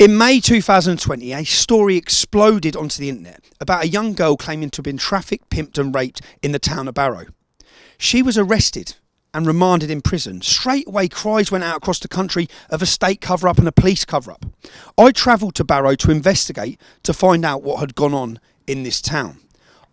In May 2020, a story exploded onto the internet about a young girl claiming to have been trafficked, pimped and raped in the town of Barrow. She was arrested and remanded in prison. Straight away, cries went out across the country of a state cover-up and a police cover-up. I travelled to Barrow to investigate to find out what had gone on in this town.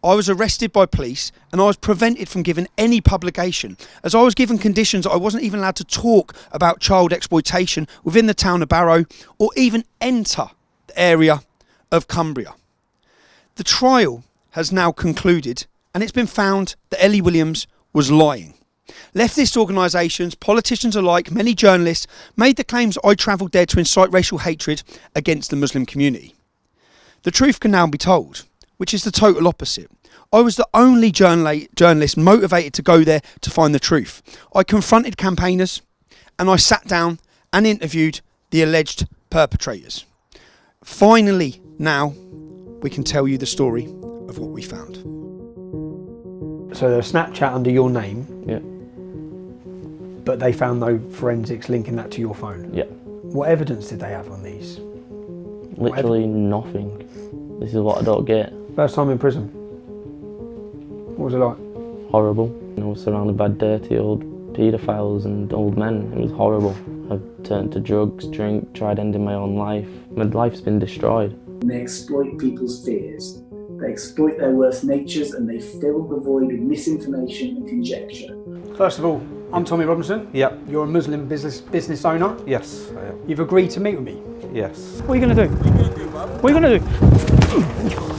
I was arrested by police and I was prevented from giving any publication, as I was given conditions that I wasn't even allowed to talk about child exploitation within the town of Barrow or even enter the area of Cumbria. The trial has now concluded and it's been found that Ellie Williams was lying. Leftist organisations, politicians alike, many journalists made the claims I travelled there to incite racial hatred against the Muslim community. The truth can now be told, which is the total opposite. I was the only journalist motivated to go there to find the truth. I confronted campaigners and I sat down and interviewed the alleged perpetrators. Finally, now we can tell you the story of what we found. So there's Snapchat under your name? Yeah. But they found no forensics linking that to your phone? Yeah. What evidence did they have on these? Literally nothing. This is what I don't get. First time in prison? What was it like? Horrible. I was surrounded by dirty old paedophiles and old men. It was horrible. I've turned to drugs, drink, tried ending my own life. My life's been destroyed. They exploit people's fears. They exploit their worst natures and they fill the void with misinformation and conjecture. First of all, I'm Tommy Robinson. Yep. You're a Muslim business owner. Yes, I am. You've agreed to meet with me. Yes. What are you going to do? What are you going to do?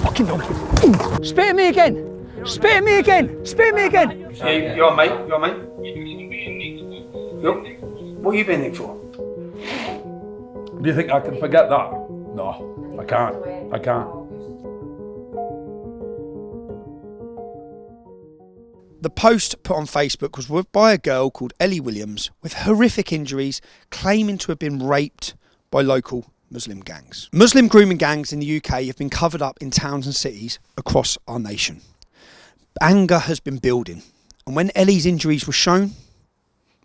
Fucking donkey. Spit at me again. Spit at me again. Spit at me again. Yeah, you on, mate? You on, mate? Yep. What are you being nicked for? Do you think I can forget that? No, I can't. I can't. The post put on Facebook was by a girl called Ellie Williams with horrific injuries, claiming to have been raped by local Muslim gangs. Muslim grooming gangs in the UK have been covered up in towns and cities across our nation. Anger has been building, and when Ellie's injuries were shown,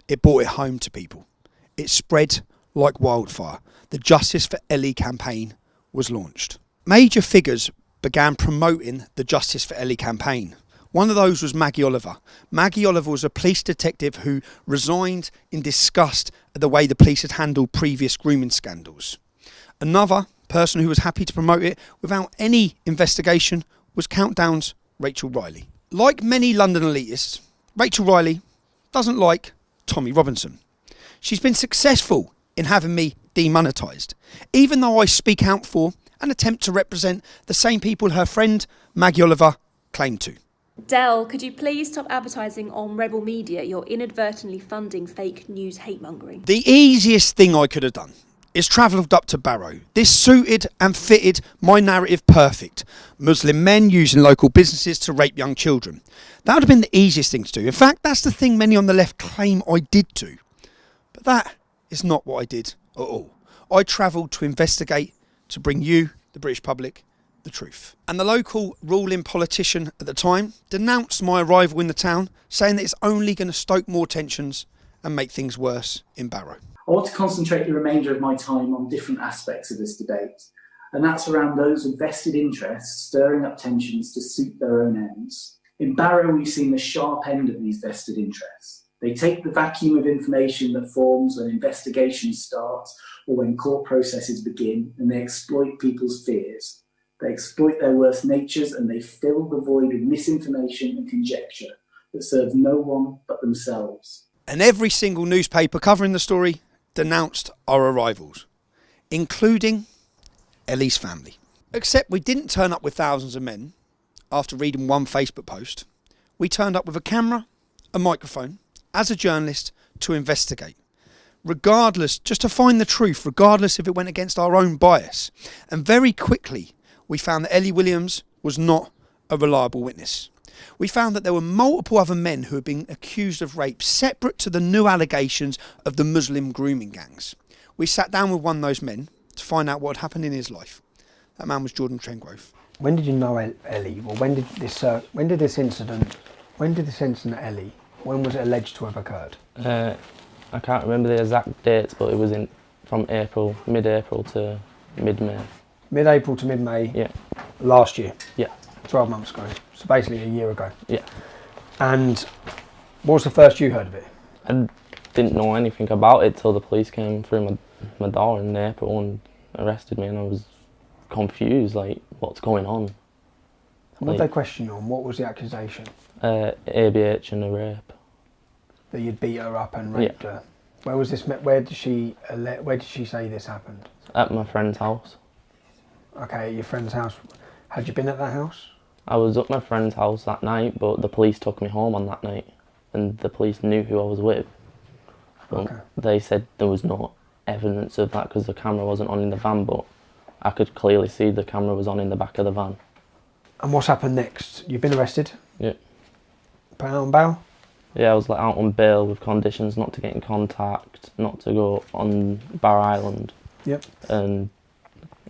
it brought it home to people. It spread like wildfire. The Justice for Ellie campaign was launched. Major figures began promoting the Justice for Ellie campaign. One of those was Maggie Oliver. Maggie Oliver was a police detective who resigned in disgust at the way the police had handled previous grooming scandals. Another person who was happy to promote it without any investigation was Countdown's Rachel Riley. Like many London elitists, Rachel Riley doesn't like Tommy Robinson. She's been successful in having me demonetised, even though I speak out for and attempt to represent the same people her friend Maggie Oliver claimed to. Del, could you please stop advertising on Rebel Media? You're inadvertently funding fake news hate-mongering. The easiest thing I could have done is travelled up to Barrow. This suited and fitted my narrative perfect. Muslim men using local businesses to rape young children. That would have been the easiest thing to do. In fact, that's the thing many on the left claim I did do. But that is not what I did at all. I travelled to investigate, to bring you, the British public, the truth. And the local ruling politician at the time denounced my arrival in the town, saying that it's only going to stoke more tensions and make things worse in Barrow. I want to concentrate the remainder of my time on different aspects of this debate, and that's around those with vested interests stirring up tensions to suit their own ends. In Barrow, we've seen the sharp end of these vested interests. They take the vacuum of information that forms when investigations start or when court processes begin, and they exploit people's fears. They exploit their worst natures and they fill the void with misinformation and conjecture that serves no one but themselves. And every single newspaper covering the story denounced our arrivals, including Ellie's family. Except we didn't turn up with thousands of men after reading one Facebook post. We turned up with a camera, a microphone, as a journalist to investigate. Regardless, just to find the truth, regardless if it went against our own bias. And very quickly, we found that Ellie Williams was not a reliable witness. We found that there were multiple other men who had been accused of rape, separate to the new allegations of the Muslim grooming gangs. We sat down with one of those men to find out what had happened in his life. That man was Jordan Trengrove. When did you know Ellie? Or when did this incident Ellie, when was it alleged to have occurred? I can't remember the exact dates, but it was from April, mid-April to Mid-May. Mid-April to mid-May. Yeah. Last year. Yeah. 12 months ago. So basically a year ago. Yeah. And what was the first you heard of it? I didn't know anything about it till the police came through my door in April and arrested me, and I was confused, like, what's going on? And what did they question you on? What was the accusation? ABH and a rape. That you'd beat her up and raped her. Where was this? Where did she say this happened? At my friend's house. Okay, at your friend's house. Had you been at that house? I was at my friend's house that night, but the police took me home on that night, and the police knew who I was with. But they said there was no evidence of that because the camera wasn't on in the van, but I could clearly see the camera was on in the back of the van. And what's happened next? You've been arrested? Yeah. Put out on bail? Yeah, I was let out on bail with conditions not to get in contact, not to go on Barrow Island. Yep. And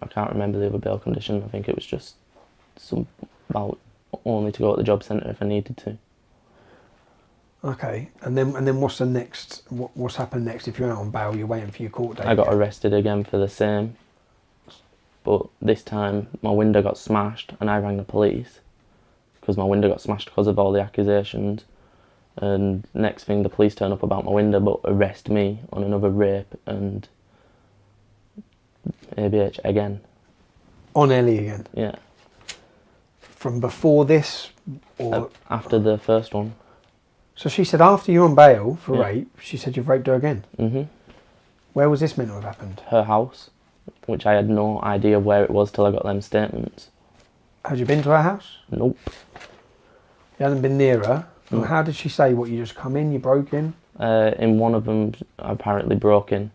I can't remember the other bail condition. I think it was just about only to go to the job centre if I needed to. Okay, and then what's the next? What's happened next? If you're out on bail, you're waiting for your court date. I got arrested again for the same, but this time my window got smashed and I rang the police because my window got smashed because of all the accusations. And next thing, the police turn up about my window but arrest me on another rape and ABH again. On Ellie again? Yeah. From before this? Or after the first one. So she said after you're on bail for rape, she said you've raped her again? Mm-hmm. Where was this meant to have happened? Her house, which I had no idea where it was till I got them statements. Had you been to her house? Nope. You hadn't been near her? No. How did she say? What, you just come in, you broke in? In one of them, I apparently broke in.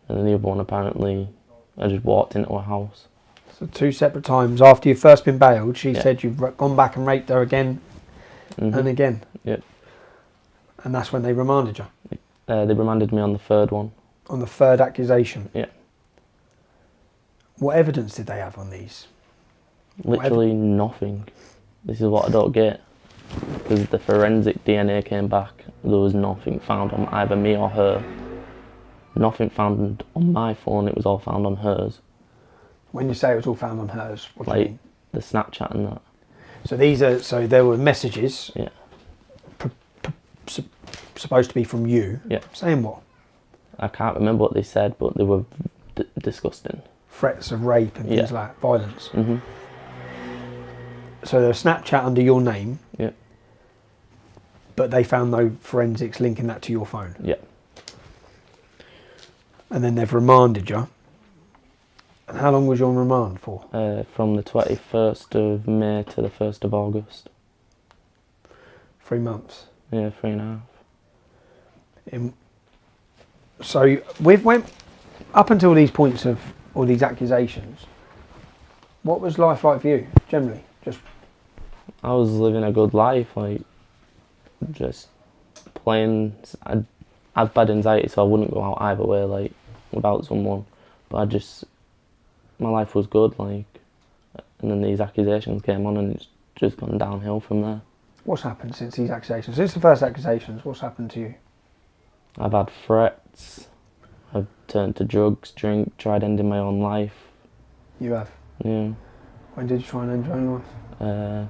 And then the other one, apparently, I just walked into her house. So 2 separate times. After you've first been bailed, she said you've gone back and raped her again and again? Yep. And that's when they remanded you? They remanded me on the third one. On the third accusation? Yeah. What evidence did they have on these? Literally nothing. This is what I don't get. Because the forensic DNA came back, there was nothing found on either me or her. Nothing found on my phone, it was all found on hers. When you say it was all found on hers, what do you mean? The Snapchat and that. So there were messages. Yeah. Supposed to be from you. Yeah. Saying what? I can't remember what they said, but they were disgusting. Threats of rape and things like that, violence. Mm-hmm. So there was Snapchat under your name. Yeah. But they found no forensics linking that to your phone. Yeah. And then they've remanded you. And how long was you on remand for? From the 21st of May to the 1st of August. 3 months. Yeah, 3.5. So we've went up until these points of all these accusations. What was life like for you, generally? I was living a good life, like, just playing. I have bad anxiety, so I wouldn't go out either way, like, without someone. But my life was good, like, and then these accusations came on and it's just gone downhill from there. What's happened since these accusations? Since the first accusations, what's happened to you? I've had threats, I've turned to drugs, drink, tried ending my own life. You have? Yeah. When did you try and end your own life?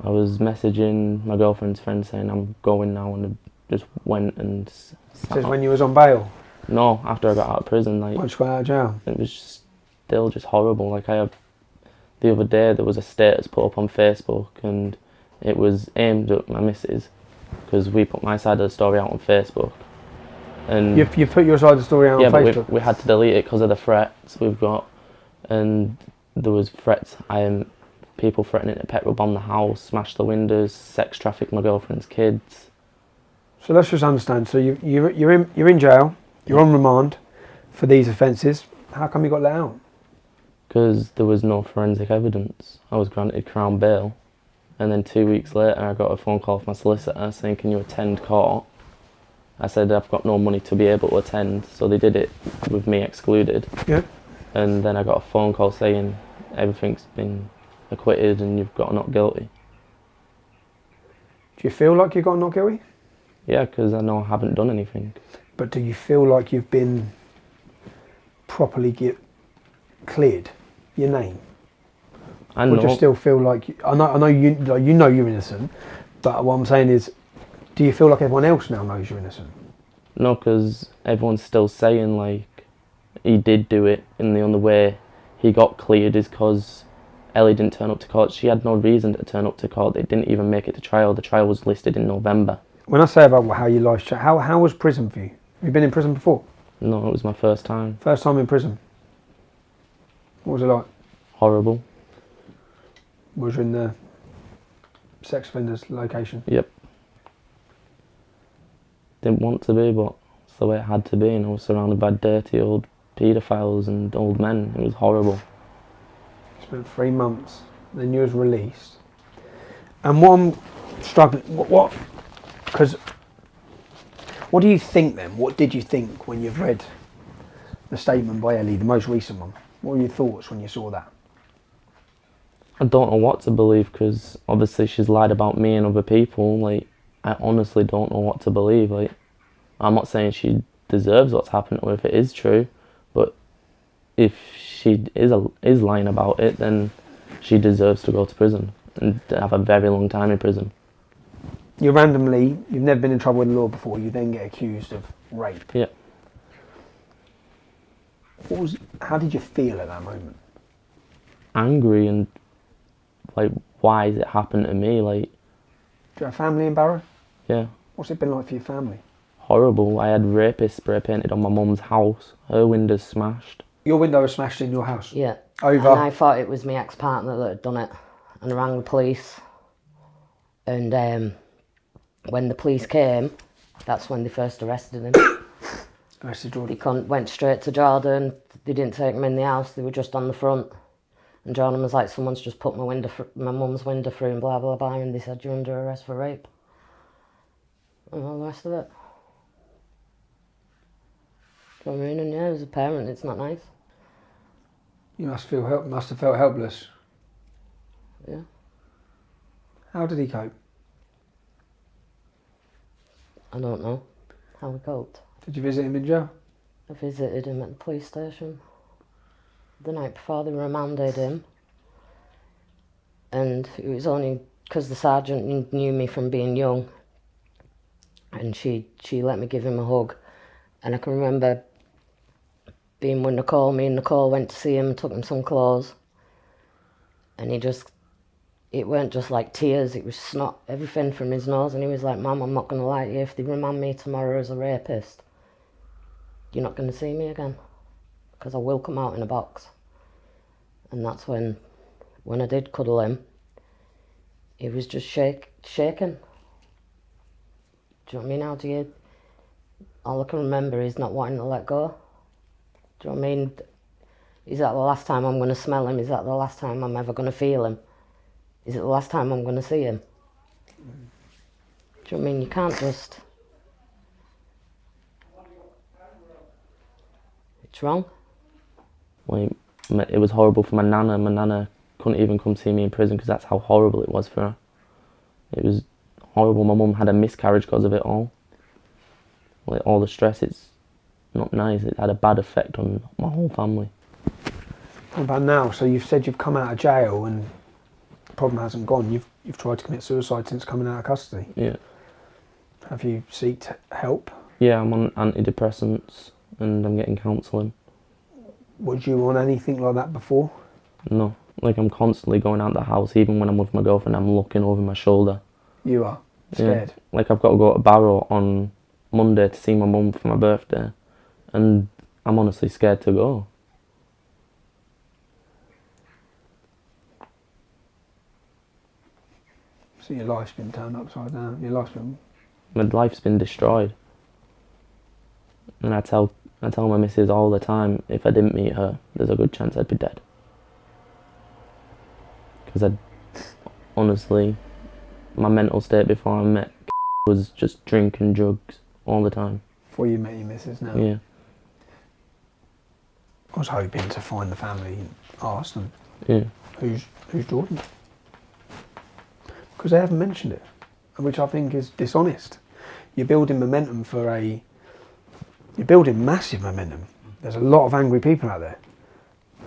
I was messaging my girlfriend's friend saying I'm going now, and I just went and This is when you was on bail? No, after I got out of prison. Like, once you got out of jail? It was still just horrible. Like, the other day there was a status put up on Facebook and it was aimed at my missus because we put my side of the story out on Facebook. And you put your side of the story out on Facebook? Yeah, but we had to delete it because of the threats we've got. And there was threats, people threatening to petrol bomb the house, smash the windows, sex traffic my girlfriend's kids. So let's just understand. So you're in jail, you're on remand for these offences. How come you got let out? Because there was no forensic evidence. I was granted Crown bail, and then 2 weeks later I got a phone call from my solicitor saying, can you attend court? I said I've got no money to be able to attend, so they did it with me excluded. Yeah. And then I got a phone call saying everything's been acquitted and you've got not guilty. Do you feel like you got not guilty? Yeah, because I know I haven't done anything. But do you feel like you've been properly cleared, your name? I Or know. do you still feel like I know you know you're innocent, but what I'm saying is, do you feel like everyone else now knows you're innocent? No, because everyone's still saying like he did do it, and the only way he got cleared is because Ellie didn't turn up to court. She had no reason to turn up to court. They didn't even make it to trial. The trial was listed in November. When I say about how your life's changed, how was prison for you? Have you been in prison before? No, it was my first time. First time in prison. What was it like? Horrible. Was you in the sex offenders location? Yep. Didn't want to be, but it's the way it had to be, and I was surrounded by dirty old paedophiles and old men. It was horrible. You spent 3 months, then you was released. And what I'm struggling, because what do you think then? What did you think when you've read the statement by Ellie, the most recent one? What were your thoughts when you saw that? I don't know what to believe, because obviously she's lied about me and other people. Like, I honestly don't know what to believe. Like, I'm not saying she deserves what's happened to her if it is true, but if she is lying about it, then she deserves to go to prison and have a very long time in prison. You've never been in trouble with the law before, you then get accused of rape. Yeah. How did you feel at that moment? Angry and like, why has it happened to me? Like, Do you have family in Barrow? yeah, What's it been like for your family? horrible. I had rapists spray painted on my mum's house. Her windows smashed. Your window was smashed in your house? Yeah. Over? And I thought it was my ex-partner that had done it, and I rang the police. And when the police came, that's when they first arrested him. Arrested They Jordan. went straight to Jordan. They didn't take him in the house. They were just on the front. And Jordan was like, "Someone's just put my mum's window through and blah blah blah." And they said, "You're under arrest for rape." And all the rest of it. Do you know what I mean? And yeah, as a parent, it's not nice. You must have felt helpless. Yeah. How did he cope? I don't know how he coped. Did you visit him in jail? I visited him at the police station the night before they remanded him, and it was only because the sergeant knew me from being young, and she let me give him a hug. And I can remember being with Nicole. Me and Nicole went to see him and took him some clothes, and it weren't just like tears, it was snot, everything from his nose. And he was like, "Mum, I'm not going to lie to you, if they remand me tomorrow as a rapist, you're not going to see me again, because I will come out in a box." And that's when I did cuddle him, he was just shaking. Do you know what I mean? All I can remember is not wanting to let go. Do you know what I mean? Is that the last time I'm going to smell him? Is that the last time I'm ever going to feel him? Is it the last time I'm going to see him? Do you know what I mean? You can't just... It's wrong. Like, it was horrible for my nana. My nana couldn't even come see me in prison because that's how horrible it was for her. It was horrible. My mum had a miscarriage because of it all. Like, all the stress, it's not nice. It had a bad effect on my whole family. What about now? So you've said you've come out of jail and the problem hasn't gone. You've tried to commit suicide since coming out of custody. Yeah. Have you sought help? Yeah, I'm on antidepressants and I'm getting counselling. Was you on anything like that before? No. Like, I'm constantly going out the house. Even when I'm with my girlfriend, I'm looking over my shoulder. You are? Scared? Yeah. Like, I've got to go to Barrow on Monday to see my mum for my birthday. And I'm honestly scared to go. So your life's been turned upside down. Your life's been... My life's been destroyed. And I tell my missus all the time, if I didn't meet her, there's a good chance I'd be dead. Because honestly, my mental state before I met was just drinking drugs all the time. Before you met your missus now? Yeah. I was hoping to find the family and ask them, Yeah. who's Jordan? Because they haven't mentioned it, which I think is dishonest. You're building momentum you're building massive momentum. There's a lot of angry people out there.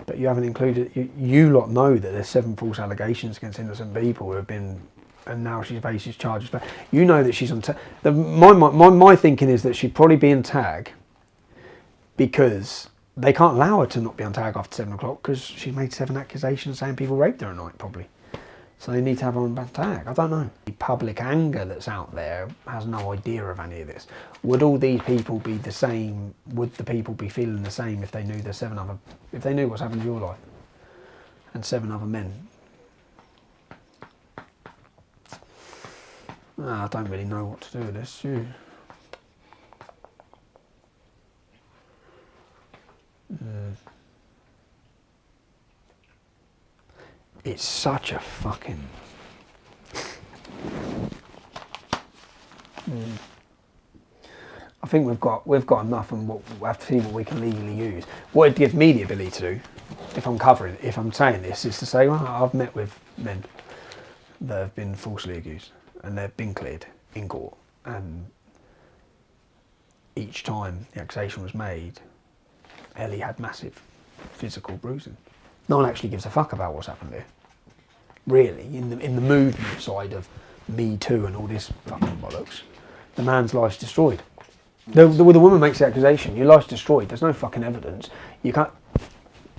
But you haven't included, you lot know that there's 7 false allegations against innocent people who have been, and now she faces charges. But you know that she's on tag. My thinking is that she'd probably be in tag because they can't allow her to not be on tag after 7 o'clock because she made 7 accusations saying people raped her at night, probably. So they need to have her on tag. I don't know. The public anger that's out there has no idea of any of this. Would all these people be the same? Would the people be feeling the same if they knew there's 7 other, if they knew what's happened to your life and 7 other men? I don't really know what to do with this. It's such a fucking... I think we've got enough, and we have to see what we can legally use. What it gives me the ability to do, if I'm saying this, is to say, well, I've met with men that have been falsely accused, and they've been cleared in court, and each time the accusation was made, Ellie had massive physical bruising. No one actually gives a fuck about what's happened here. Really, in the movement side of Me Too and all this fucking bollocks, the man's life's destroyed. The woman makes the accusation, your life's destroyed, there's no fucking evidence. You can't...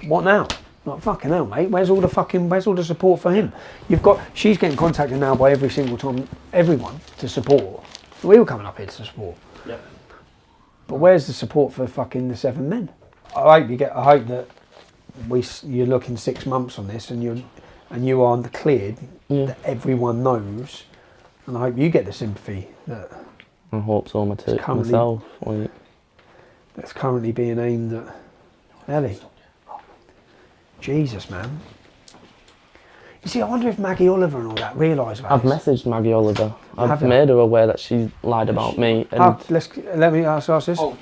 What now? Like, fucking hell, mate, where's all the support for him? She's getting contacted now by every single time, everyone, to support. We were coming up here to support. Yep. But where's the support for fucking the 7 men? I hope that you're looking 6 months on this and you are cleared, that everyone knows, and I hope you get the sympathy that I hope so myself. That's currently being aimed at Ellie. Jesus, man. You see, I wonder if Maggie Oliver and all that realise about I've this. messaged Maggie Oliver. I've made her aware that she lied about me. And let me ask this. Oh,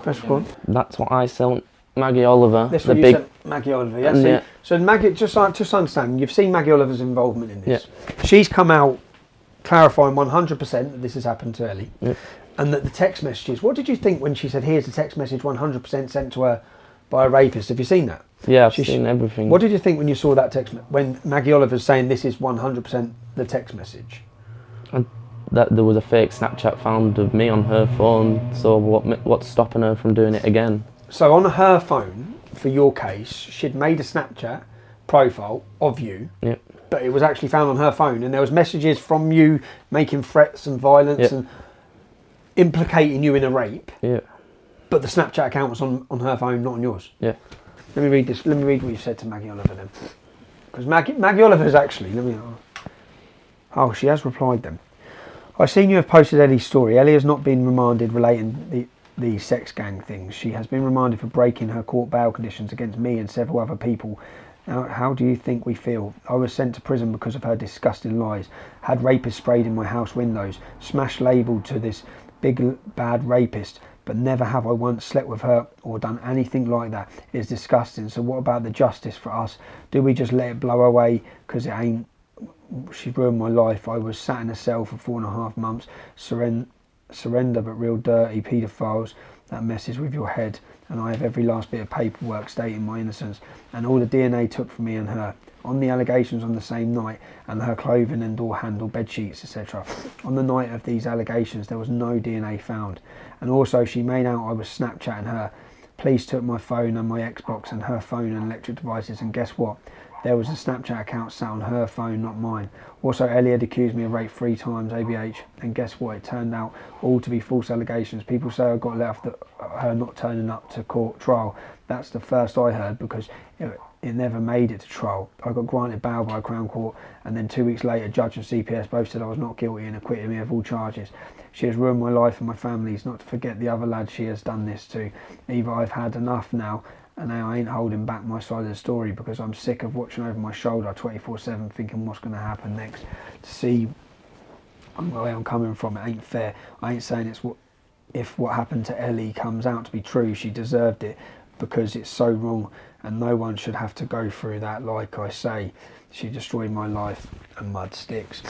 press record. That's what I sent Maggie Oliver. That's what you sent Maggie Oliver, yeah? Yeah. So Maggie, just understand, you've seen Maggie Oliver's involvement in this. Yeah. She's come out clarifying 100% that this has happened to Ellie. Yeah. And that the text messages, what did you think when she said, here's the text message 100% sent to her by a rapist? Have you seen that? Yeah, I've seen everything. What did you think when you saw that text, when Maggie Oliver's saying this is 100% the text message? That there was a fake Snapchat found of me on her phone, so what's stopping her from doing it again? So on her phone, for your case, she'd made a Snapchat profile of you, Yep. but it was actually found on her phone, and there was messages from you making threats and violence and implicating you in a rape. Yeah. But the Snapchat account was on her phone, not on yours. Yeah. Let me read this. Let me read what you said to Maggie Oliver then, because Maggie Oliver's actually. She has replied then. I've seen you have posted Ellie's story. Ellie has not been remanded relating the sex gang things. She has been remanded for breaking her court bail conditions against me and several other people. Now, how do you think we feel? I was sent to prison because of her disgusting lies. Had rapists sprayed in my house windows. Smashed labelled to this big bad rapist. But never have I once slept with her or done anything like that. It's disgusting. So what about the justice for us? Do we just let it blow away? Because it ain't... She ruined my life. I was sat in a cell for 4.5 months. Surrender, but real dirty paedophiles. That messes with your head. And I have every last bit of paperwork stating my innocence. And all the DNA took from me and her. On the allegations on the same night, and her clothing and door handle, bed sheets, etc. On the night of these allegations, there was no DNA found. And also, she made out I was Snapchatting her. Police took my phone and my Xbox and her phone and electric devices, and guess what? There was a Snapchat account sat on her phone, not mine. Also, Ellie had accused me of rape 3 times, ABH, and guess what? It turned out all to be false allegations. People say I got let off her not turning up to court trial. That's the first I heard, because it never made it to trial. I got granted bail by a Crown Court, and then 2 weeks later, judge and CPS both said I was not guilty and acquitted me of all charges. She has ruined my life and my family's, not to forget the other lads she has done this to. Either I've had enough now, and now I ain't holding back my side of the story, because I'm sick of watching over my shoulder 24/7 thinking what's going to happen next. To see where I'm coming from, it ain't fair. I ain't saying if what happened to Ellie comes out to be true, she deserved it, because it's so wrong and no one should have to go through that. Like I say, she destroyed my life and mud sticks.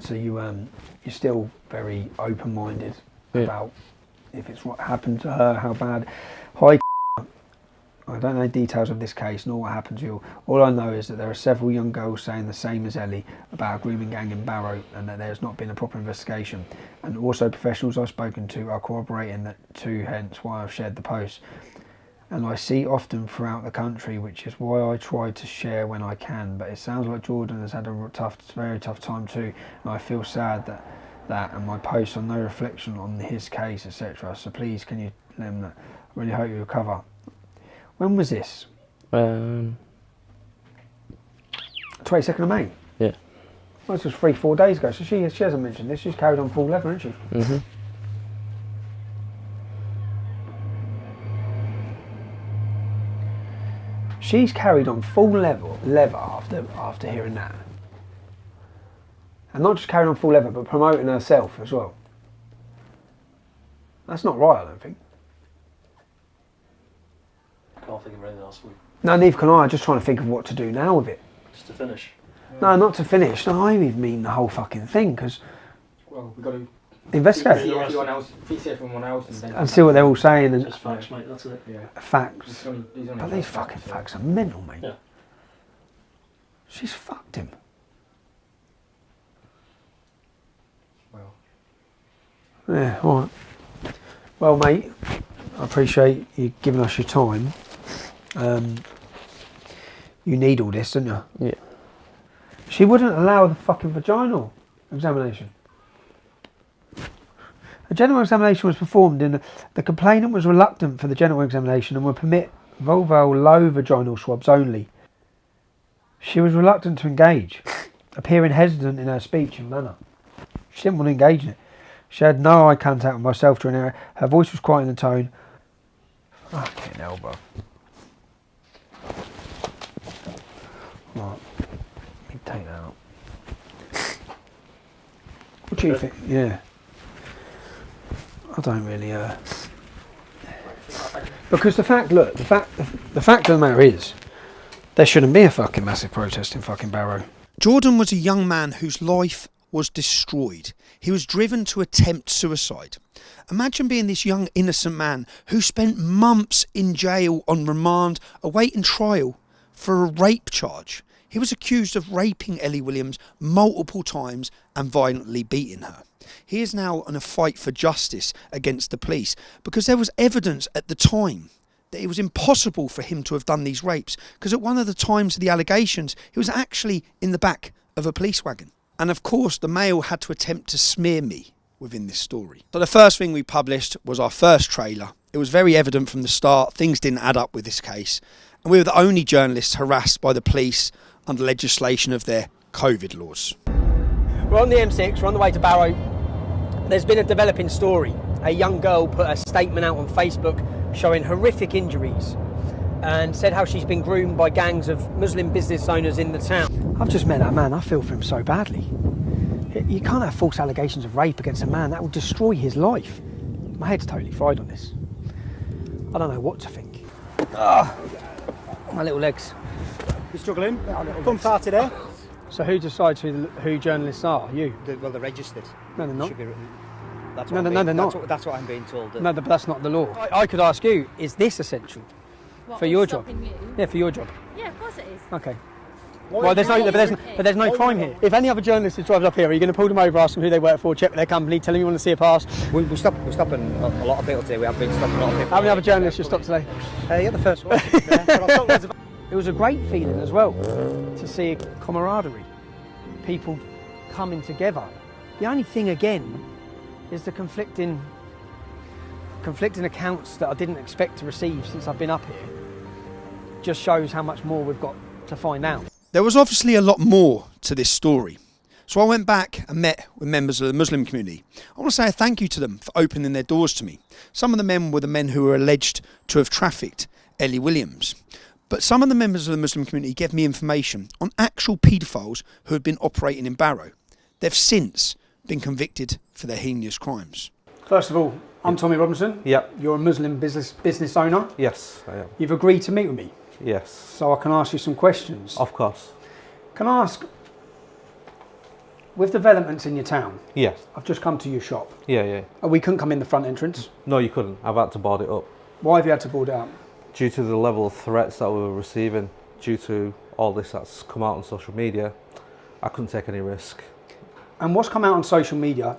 So you're still very open-minded about if it's what happened to her, how bad. Hi, I don't know details of this case nor what happened to you. All I know is that there are several young girls saying the same as Ellie about a grooming gang in Barrow and that there has not been a proper investigation. And also professionals I've spoken to are corroborating that too, hence why I've shared the post. And I see often throughout the country, which is why I try to share when I can. But it sounds like Jordan has had a very tough time too, and I feel sad that and my posts are no reflection on his case, etc. So please, can you let him know? I really hope you recover. When was this? 22nd of May. Yeah. Well, this was 3-4 days ago. So she hasn't mentioned this. She's carried on full leather, hasn't she? Mhm. She's carried on full leather after hearing that. And not just carrying on full leather, but promoting herself as well. That's not right, I don't think. Can't think of anything else. No, neither can I. I'm just trying to think of what to do now with it. Just to finish. No, not to finish. No, I even mean the whole fucking thing, because... Well, we've got to... investigate. See everyone else, And see what they're all saying. And Just facts, mate, that's it. Yeah. facts. He's only But these fucking facts are mental, mate. Yeah. She's fucked him. Well. Yeah, all right. Well, mate, I appreciate you giving us your time. You need all this, don't you? Yeah. She wouldn't allow the fucking vaginal examination. A general examination was performed and the complainant was reluctant for the general examination and would permit vulval low vaginal swabs only. She was reluctant to engage, appearing hesitant in her speech and manner. She didn't want to engage in it. She had no eye contact with myself during her voice was quiet in the tone. Fucking hell, bro. Right, let me take that out. What do you think? Yeah. I don't really, because the fact of the matter is, there shouldn't be a fucking massive protest in fucking Barrow. Jordan was a young man whose life was destroyed. He was driven to attempt suicide. Imagine being this young innocent man who spent months in jail on remand awaiting trial for a rape charge. He was accused of raping Ellie Williams multiple times and violently beating her. He is now on a fight for justice against the police because there was evidence at the time that it was impossible for him to have done these rapes, because at one of the times of the allegations he was actually in the back of a police wagon. And of course the Mail had to attempt to smear me within this story. So the first thing we published was our first trailer. It was very evident from the start things didn't add up with this case, and we were the only journalists harassed by the police under legislation of their COVID laws. We're on the M6, we're on the way to Barrow. There's been a developing story. A young girl put a statement out on Facebook showing horrific injuries and said how she's been groomed by gangs of Muslim business owners in the town. I've just met that man, I feel for him so badly. You can't have false allegations of rape against a man, that will destroy his life. My head's totally fried on this. I don't know what to think. My little legs. You struggling? Fun party there. So who decides who journalists are? You? Well, they're registered. No, they're not. Should be written. That's No, what they're not. That's what I'm being told. No, but that's not the law. I could ask you, is this essential for your job? Yeah, for your job. Yeah, of course it is. Okay. Well, there's no crime here. If any other journalist who drives up here, are you going to pull them over, ask them who they work for, check their company, tell them you want to see a pass? We're stopping a lot of people today. We have been stopping a lot of people. How many other journalists you stopped today? You're the first one. But I've stopped loads of... It was a great feeling as well to see camaraderie, people coming together. The only thing again is the conflicting accounts that I didn't expect to receive since I've been up here. Just shows how much more we've got to find out. There was obviously a lot more to this story. So I went back and met with members of the Muslim community. I want to say a thank you to them for opening their doors to me. Some of the men were the men who were alleged to have trafficked Ellie Williams. But some of the members of the Muslim community gave me information on actual paedophiles who had been operating in Barrow. They've since been convicted for their heinous crimes. First of all, I'm Tommy Robinson. Yep. You're a Muslim business owner. Yes, I am. You've agreed to meet with me. Yes. So I can ask you some questions. Of course. Can I ask, with developments in your town? Yes. I've just come to your shop. Yeah. We couldn't come in the front entrance. No, you couldn't. I've had to board it up. Why have you had to board it up? due to the level of threats that we were receiving, due to all this that's come out on social media, I couldn't take any risk. And what's come out on social media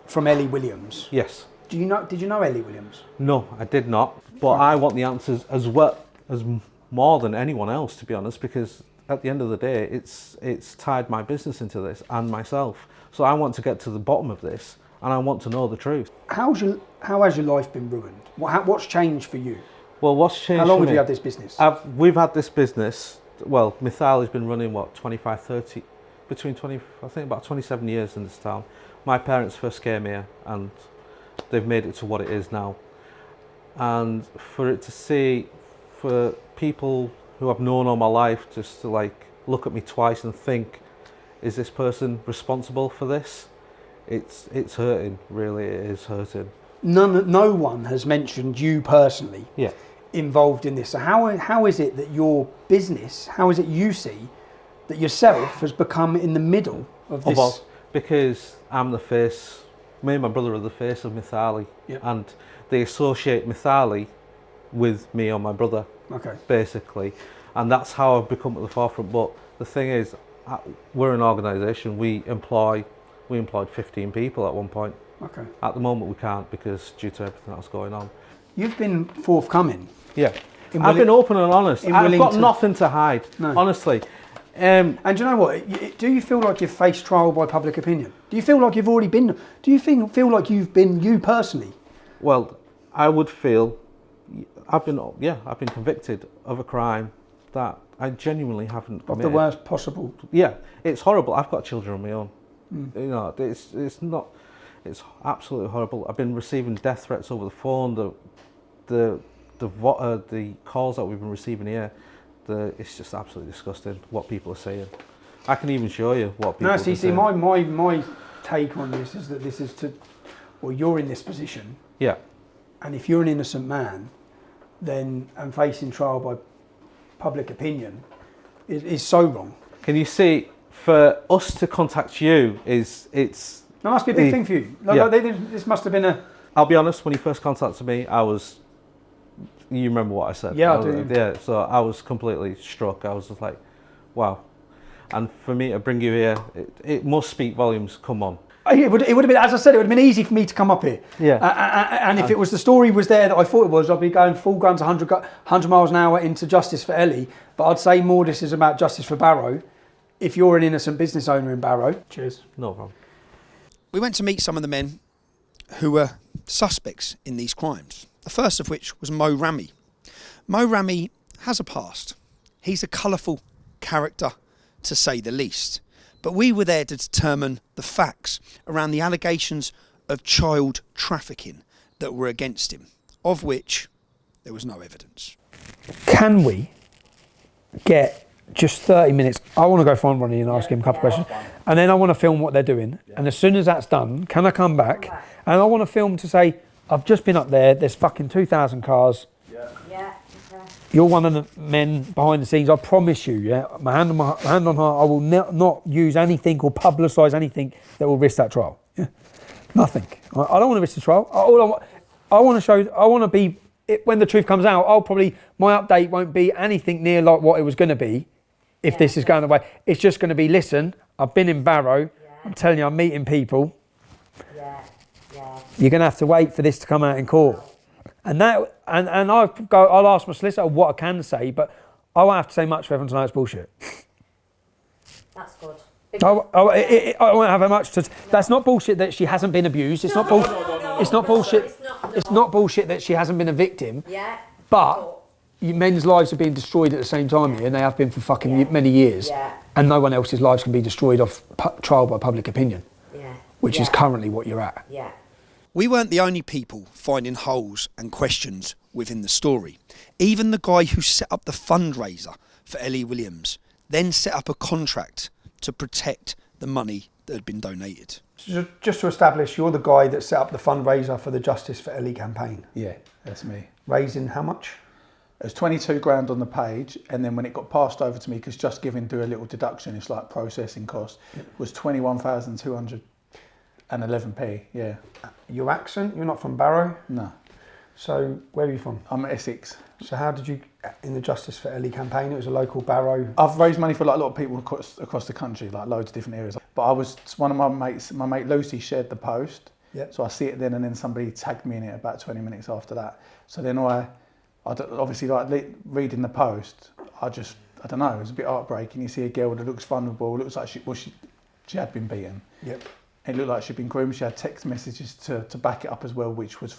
from Ellie Williams? Yes. Did you know Ellie Williams? No, I did not. But I want the answers as well as more than anyone else, to be honest, because at the end of the day, it's tied my business into this and myself. So I want to get to the bottom of this, and I want to know the truth. How has your life been ruined? What's changed for you? Well, what's changed? How long for have me? you had this business? We've had this business. Well, Mythal has been running 25, 30, between 20, I think about 27 years in this town. My parents first came here, and they've made it to what it is now. And for it to see, for people who I've known all my life, just to like look at me twice and think, is this person responsible for this? It's hurting, really, it is hurting. No one has mentioned you personally involved in this. So how is it that your business, how is it you see that yourself has become in the middle of this? Well, because I'm the face, me and my brother are the face of Mythali, and they associate Mythali with me or my brother, basically, and that's how I've become at the forefront. But the thing is, we're an organisation, we employed 15 people at one point. Okay. At the moment we can't, because due to everything that's going on. You've been forthcoming. Yeah. I've been open and honest. I've got nothing to hide, honestly. And do you know what? Do you feel like you've faced trial by public opinion? Do you feel like you've already been? Do you feel like you've been you personally? Well, I would feel I've been convicted of a crime that I genuinely haven't committed. Of the worst possible. Yeah, it's horrible. I've got children of my own. You know, it's absolutely horrible. I've been receiving death threats over the phone. The calls that we've been receiving here. It's just absolutely disgusting what people are saying. I can even show you what people are saying. See, my take on this is that this is you're in this position. Yeah. And if you're an innocent man, then and facing trial by public opinion is so wrong. Can you see, for us to contact you that must be a big thing for you. This must have been a... I'll be honest, when you first contacted me, you remember what I said? Yeah, I do. Yeah, so I was completely struck. I was just like, wow. And for me to bring you here, it must speak volumes. Come on. It would have been, as I said, it would have been easy for me to come up here. Yeah. And if it was the story was there that I thought it was, I'd be going full guns 100 miles an hour into justice for Ellie. But I'd say more this is about justice for Barrow. If you're an innocent business owner in Barrow. Cheers. No problem. We went to meet some of the men who were suspects in these crimes. The first of which was Mo Rammy. Mo Rammy has a past. He's a colourful character, to say the least. But we were there to determine the facts around the allegations of child trafficking that were against him, of which there was no evidence. Can we get just 30 minutes? I want to go find Ronnie and ask him a couple of questions. And then I want to film what they're doing. And as soon as that's done, can I come back? And I want to film to say, I've just been up there, there's fucking 2,000 cars. Yeah. You're one of the men behind the scenes. I promise you, my hand on heart, I will not use anything or publicise anything that will risk that trial. Yeah? Nothing. I don't want to risk the trial. I want to be, when the truth comes out, my update won't be anything near like what it was going to be if this is going away. It's just going to be, listen, I've been in Barrow, I'm telling you, I'm meeting people. You're going to have to wait for this to come out in court. And I'll ask my solicitor what I can say, but I won't have to say much for everyone to know it's bullshit. That's good. I won't have much to... That's not bullshit that she hasn't been abused. It's not bullshit. It's not bullshit that she hasn't been a victim. Yeah. But men's lives are being destroyed at the same time here, and they have been for fucking many years. Yeah. And no one else's lives can be destroyed off trial by public opinion. Yeah. Which is currently what you're at. Yeah. We weren't the only people finding holes and questions within the story. Even the guy who set up the fundraiser for Ellie Williams then set up a contract to protect the money that had been donated. So just to establish, you're the guy that set up the fundraiser for the Justice for Ellie campaign. Yeah, that's me. Raising how much? It was 22 grand on the page, and then when it got passed over to me, because Just Giving do a little deduction, it's like processing cost, was 21,211p, yeah. Your accent, you're not from Barrow? No. So where are you from? I'm Essex. So how did you, in the Justice for Ellie campaign, it was a local Barrow? I've raised money for like a lot of people across the country, like loads of different areas. But one of my mates, my mate Lucy, shared the post. Yep. So I see it then, and then somebody tagged me in it about 20 minutes after that. So then I obviously like reading the post, I don't know, it was a bit heartbreaking. You see a girl that looks vulnerable, looks like she had been beaten. Yep. It looked like she'd been groomed. She had text messages to back it up as well, which was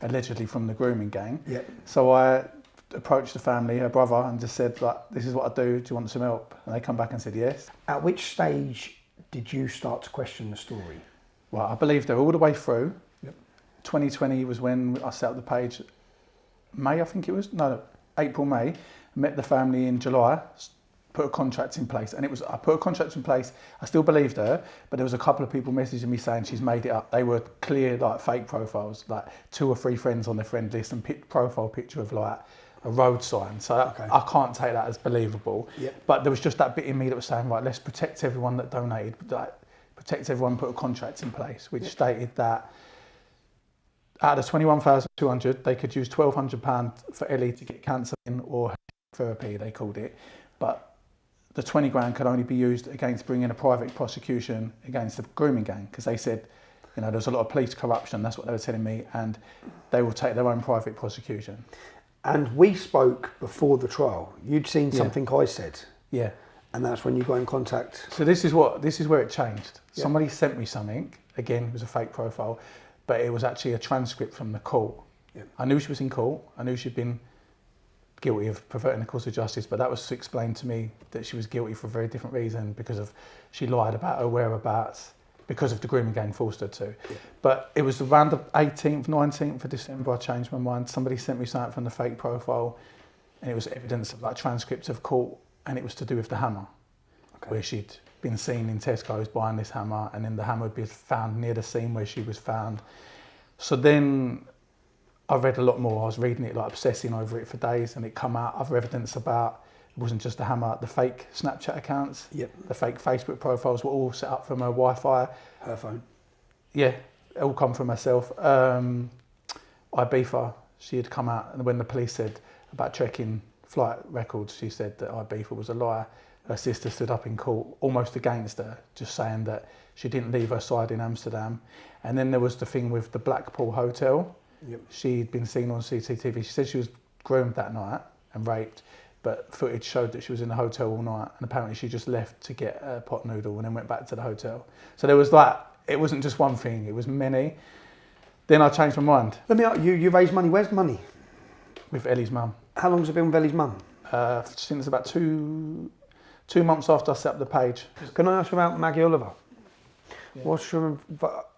allegedly from the grooming gang. Yep. So I approached the family, her brother, and just said, like, this is what I do you want some help? And they come back and said yes. At which stage did you start to question the story? Well, I believed her all the way through. Yep. 2020 was when I set up the page. May, I think it was? No, April, May. Met the family in July, put a contract in place. And I put a contract in place. I still believed her, but there was a couple of people messaging me saying she's made it up. They were clear, like, fake profiles, like 2 or 3 friends on their friend list and profile picture of, like, a road sign. So okay. I can't take that as believable. Yep. But there was just that bit in me that was saying, right, let's protect everyone that donated. Like, protect everyone, put a contract in place, which stated that out of the 21,200, they could use £1,200 for Ellie to get counselling or therapy, they called it. But the 20 grand could only be used against bringing a private prosecution against the grooming gang, because they said, you know, there's a lot of police corruption, that's what they were telling me, and they will take their own private prosecution. And we spoke before the trial. You'd seen something I said. Yeah. And that's when you got in contact. So this is where it changed. Yeah. Somebody sent me something, again, it was a fake profile, but it was actually a transcript from the court. Yeah. I knew she was in court, I knew she'd been guilty of perverting the course of justice, but that was explained to me that she was guilty for a very different reason, because she lied about her whereabouts, because of the grooming gang forced her to. Yeah. But it was around the 18th, 19th of December I changed my mind. Somebody sent me something from the fake profile, and it was evidence of, like, transcripts of court, and it was to do with the hammer, where she'd been seen in Tesco's buying this hammer, and then the hammer would be found near the scene where she was found. So then I read a lot more. I was reading it, like, obsessing over it for days, and it come out other evidence about, it wasn't just the hammer, the fake Snapchat accounts, the fake Facebook profiles were all set up from her Wi-Fi. Her phone? Yeah, it all come from herself. Ibiza, she had come out, and when the police said about checking flight records, she said that Ibiza was a liar. Her sister stood up in court almost against her, just saying that she didn't leave her side in Amsterdam. And then there was the thing with the Blackpool hotel. Yep. She'd been seen on CCTV. She said she was groomed that night and raped, but footage showed that she was in the hotel all night, and apparently she just left to get a pot noodle and then went back to the hotel. So there was that. It wasn't just one thing, it was many. Then I changed my mind. Let me ask you raised money. Where's the money? With Ellie's mum. How long has it been with Ellie's mum? Since about two months after I set up the page. Can I ask you about Maggie Oliver? Yeah.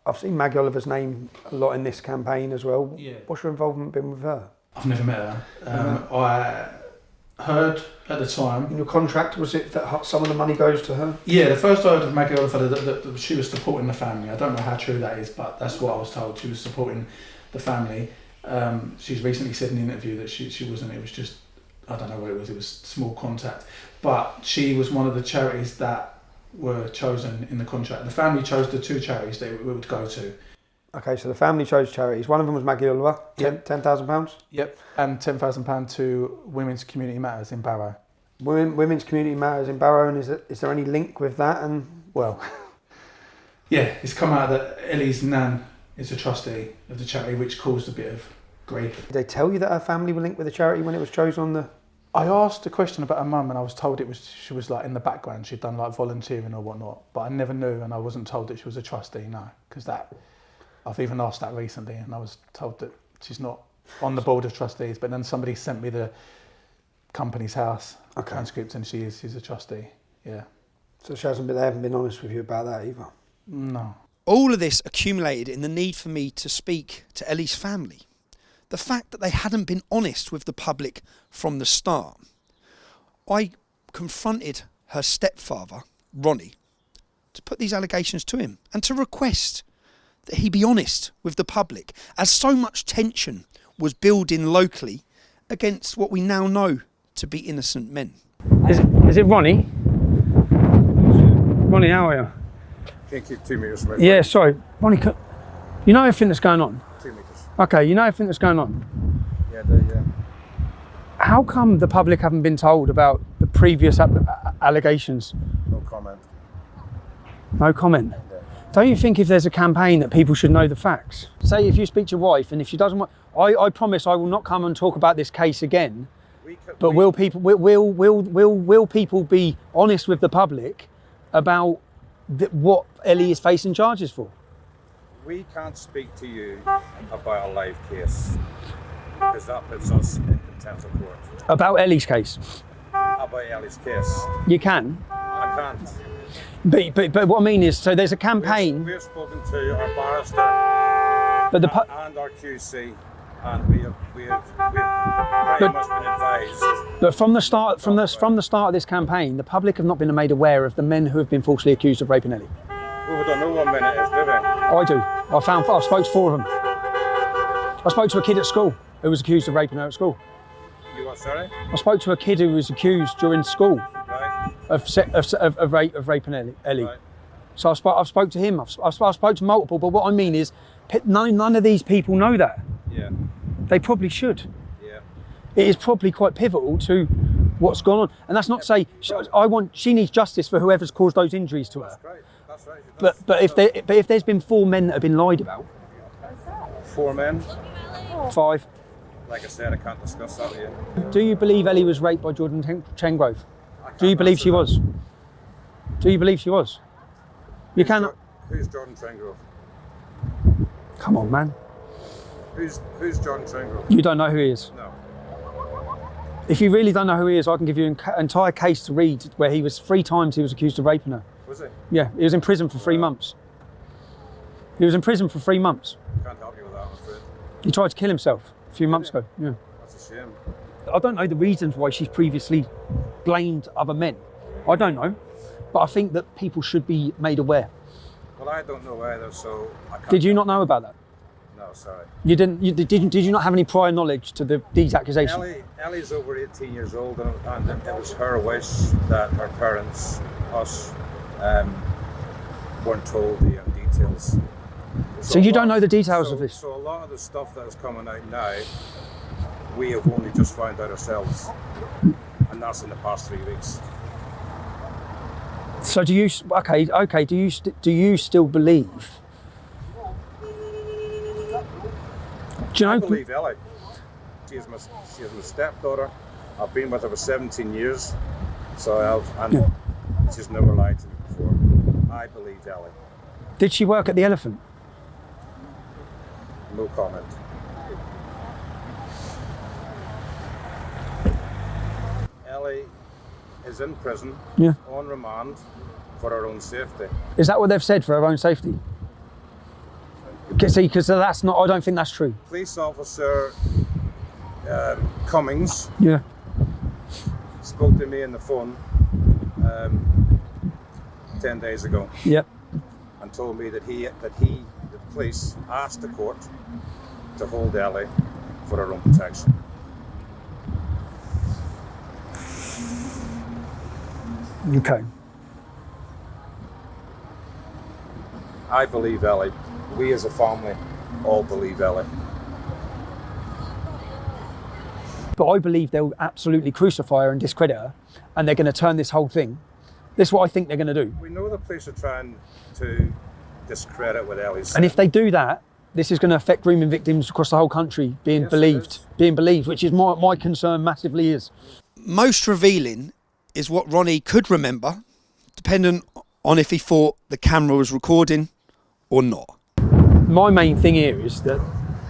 I've seen Maggie Oliver's name a lot in this campaign as well. Yeah. What's your involvement been with her? I've never met her. I heard at the time. In your contract, was it that some of the money goes to her? Yeah, the first I heard of Maggie Oliver, that she was supporting the family. I don't know how true that is, but that's what I was told. She was supporting the family. She's recently said in an interview that she wasn't. It was just, I don't know what it was. It was small contact. But she was one of the charities that were chosen in the contract. The family chose the 2 charities they would go to. Okay, so the family chose charities. One of them was Maggie Oliver, Yep. £10,000? Yep, and £10,000 to Women's Community Matters in Barrow. Women's Community Matters in Barrow, and is there any link with that? And well, yeah, it's come out that Ellie's nan is a trustee of the charity, which caused a bit of grief. Did they tell you that her family were linked with the charity when it was chosen on the... I asked a question about her mum, and I was told she was like in the background. She'd done like volunteering or whatnot, but I never knew, and I wasn't told that she was a trustee. No, because I've even asked that recently, and I was told that she's not on the board of trustees. But then somebody sent me the company's house transcript, and she's a trustee. Yeah. So they haven't been honest with you about that either. No. All of this accumulated in the need for me to speak to Ellie's family. The fact that they hadn't been honest with the public from the start. I confronted her stepfather, Ronnie, to put these allegations to him and to request that he be honest with the public, as so much tension was building locally against what we now know to be innocent men. Is it Ronnie? Ronnie, how are you? Can't keep 2 meters away. Yeah, sorry. Ronnie, you know everything that's going on? 2 meters. Okay, you know everything that's going on? Yeah, How come the public haven't been told about the previous allegations? No comment. No comment. Don't you think if there's a campaign that people should know the facts? Say if you speak to your wife and if she doesn't want, I promise I will not come and talk about this case again. But will people be honest with the public about what Ellie is facing charges for? We can't speak to you about a live case because that puts us in contempt of court. About Ellie's case? About Ellie's case. You can. I can't. But what I mean is, so there's a campaign. We've spoken to our barrister and our QC, and we have pretty much been advised. But from the start of this campaign, the public have not been made aware of the men who have been falsely accused of raping Ellie. Well, we don't know what minute is, do we? I do. I spoke to 4 of them. I spoke to a kid at school who was accused of raping her at school. You what, sorry? I spoke to a kid who was accused during school of raping Ellie. Right. So I've spoke to him. I've spoke to multiple. But what I mean is, none of these people know that. Yeah. They probably should. Yeah. It is probably quite pivotal to what's gone on, and that's not to say she needs justice for whoever's caused those injuries to her. That's right. That's right. But if there's been 4 men that have been lied about. 4 men. 5. Like I said, I can't discuss that with you. Do you believe Ellie was raped by Jordan Trengrove? Do you believe she was? Do you believe she was? You cannot. Who's Jordan Trengrove? Come on, man. Who's Jordan Trengrove? You don't know who he is? No. If you really don't know who he is, I can give you an entire case to read where he was 3 times he was accused of raping her. Was he? Yeah, he was in prison for 3 months. He was in prison for 3 months. Can't help you with that, I'm afraid. He tried to kill himself a few months ago. Yeah. That's a shame. I don't know the reasons why she's previously blamed other men. I don't know, but I think that people should be made aware. Well, I don't know either, so I can't. Did you not know about that? No, sorry. You didn't. Did you not have any prior knowledge to these accusations? Ellie's over 18 years old, and it was her wish that her parents, us, weren't told the details. So you don't know the details of this? So a lot of the stuff that is coming out now, we have only just found out ourselves, and that's in the past 3 weeks. So do you? Okay. Do you still believe? Do you know? I believe Ellie. She is my stepdaughter. I've been with her for 17 years, so and she's never lied to me before. I believe Ellie. Did she work at the Elephant? No comment. Ellie is in prison on remand for her own safety. Is that what they've said, for her own safety? See, because that's not. I don't think that's true. Police officer Cummings spoke to me on the phone 10 days ago. Yep. And told me that the police asked the court to hold Ellie for her own protection. Okay. I believe Ellie. We as a family all believe Ellie. But I believe they'll absolutely crucify her and discredit her, and they're going to turn this whole thing. This is what I think they're going to do. We know the police are trying to discredit what Ellie's. And if they do that, this is going to affect grooming victims across the whole country being believed, which is my concern massively is. Most revealing is what Ronnie could remember, dependent on if he thought the camera was recording or not. My main thing here is that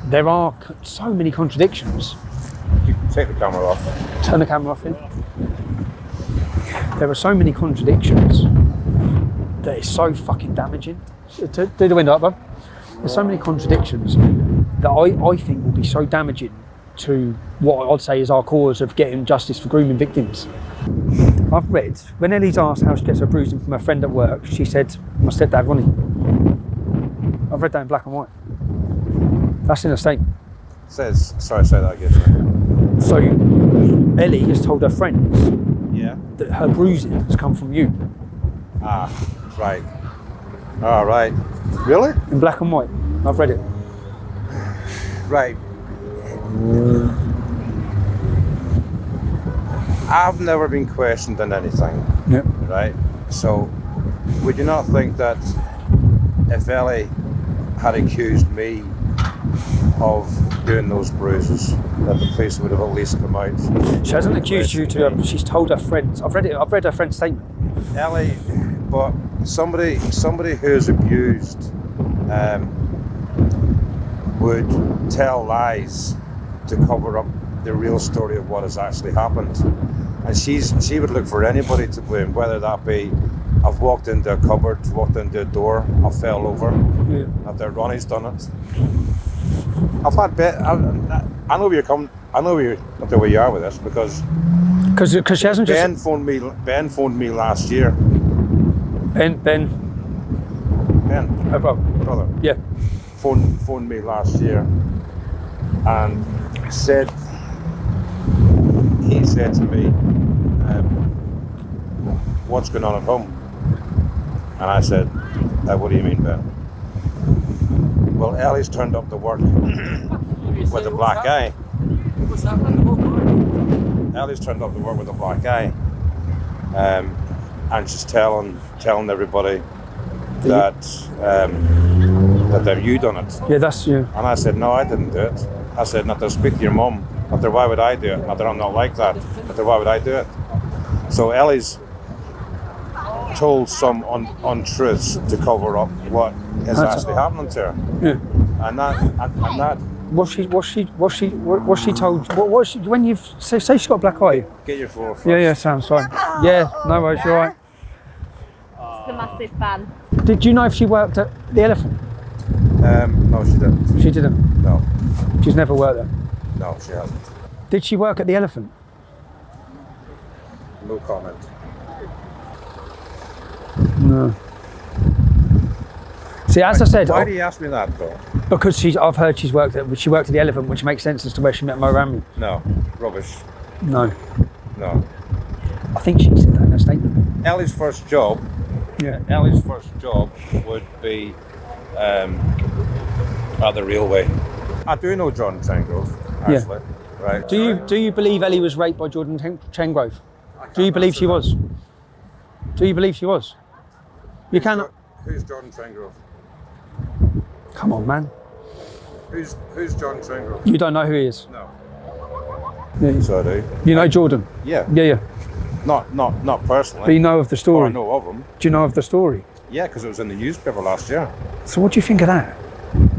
there are so many contradictions. You can take the camera off. Turn the camera off in. There are so many contradictions that it's so fucking damaging. Do the window up, bub. There's so many contradictions that I think will be so damaging to what I'd say is our cause of getting justice for grooming victims. I've read, when Ellie's asked how she gets her bruising from her friend at work, she said, my stepdad Ronnie. I've read that in black and white. That's in a statement. Sorry, say that again. So Ellie has told her friends that her bruising has come from you. Ah, right. Ah, right. Really? In black and white. I've read it. Right. I've never been questioned on anything. Yeah. Right? So, would you not think that if Ellie had accused me of doing those bruises, that the police would have at least come out? She hasn't accused you to. She's told her friends. I've read her friend's statement. Ellie, but somebody who's abused would tell lies to cover up the real story of what has actually happened, and she would look for anybody to blame, whether that be I've walked into a cupboard, walked into a door, I fell over, that Ronnie's done it. I've had I know where you're coming. I know where you are with this because she hasn't Ben just phoned me last year. Ben, her brother. Yeah. Phoned me last year and he said to me, what's going on at home? And I said, what do you mean, Ben? Well, Ellie's turned up to work with a black eye. What's happening? Ellie's turned up to work with a black eye. And she's telling everybody that you done it. Yeah, that's you. And I said, no, I didn't do it. I said, not to speak to your mum. Not that why would I do it? Not that I'm not like that. Not that why would I do it? So Ellie's told some untruths to cover up what is actually happening to her. Yeah. And that. What's she told? What she when you've say she's got a black eye? Get your floor first. Yeah, sounds fine. Yeah, no worries, you're right. She's a massive fan. Did you know if she worked at the Elephant? No, she didn't. She didn't? No. She's never worked there? No, she hasn't. Did she work at the Elephant? No comment. No. See, as I said, why do you ask me that though? Because I've heard she worked at the Elephant, which makes sense as to where she met Mo Rammy. No, rubbish. No. No. I think she said that in her statement. Ellie's first job. Yeah. Ellie's first job would be at the railway. I do know Jordan Trengrove, actually. Yeah. Right. Do you believe Ellie was raped by Jordan Trengrove? Do you believe she was? Do you believe she was? You cannot. Who's Jordan Trengrove? Come on, man. Who's Jordan Trengrove? You don't know who he is? No. Yeah. So I do. You know Jordan? Yeah. Yeah. Not personally. But you know of the story? I know of him. Do you know of the story? Yeah, because it was in the newspaper last year. So what do you think of that?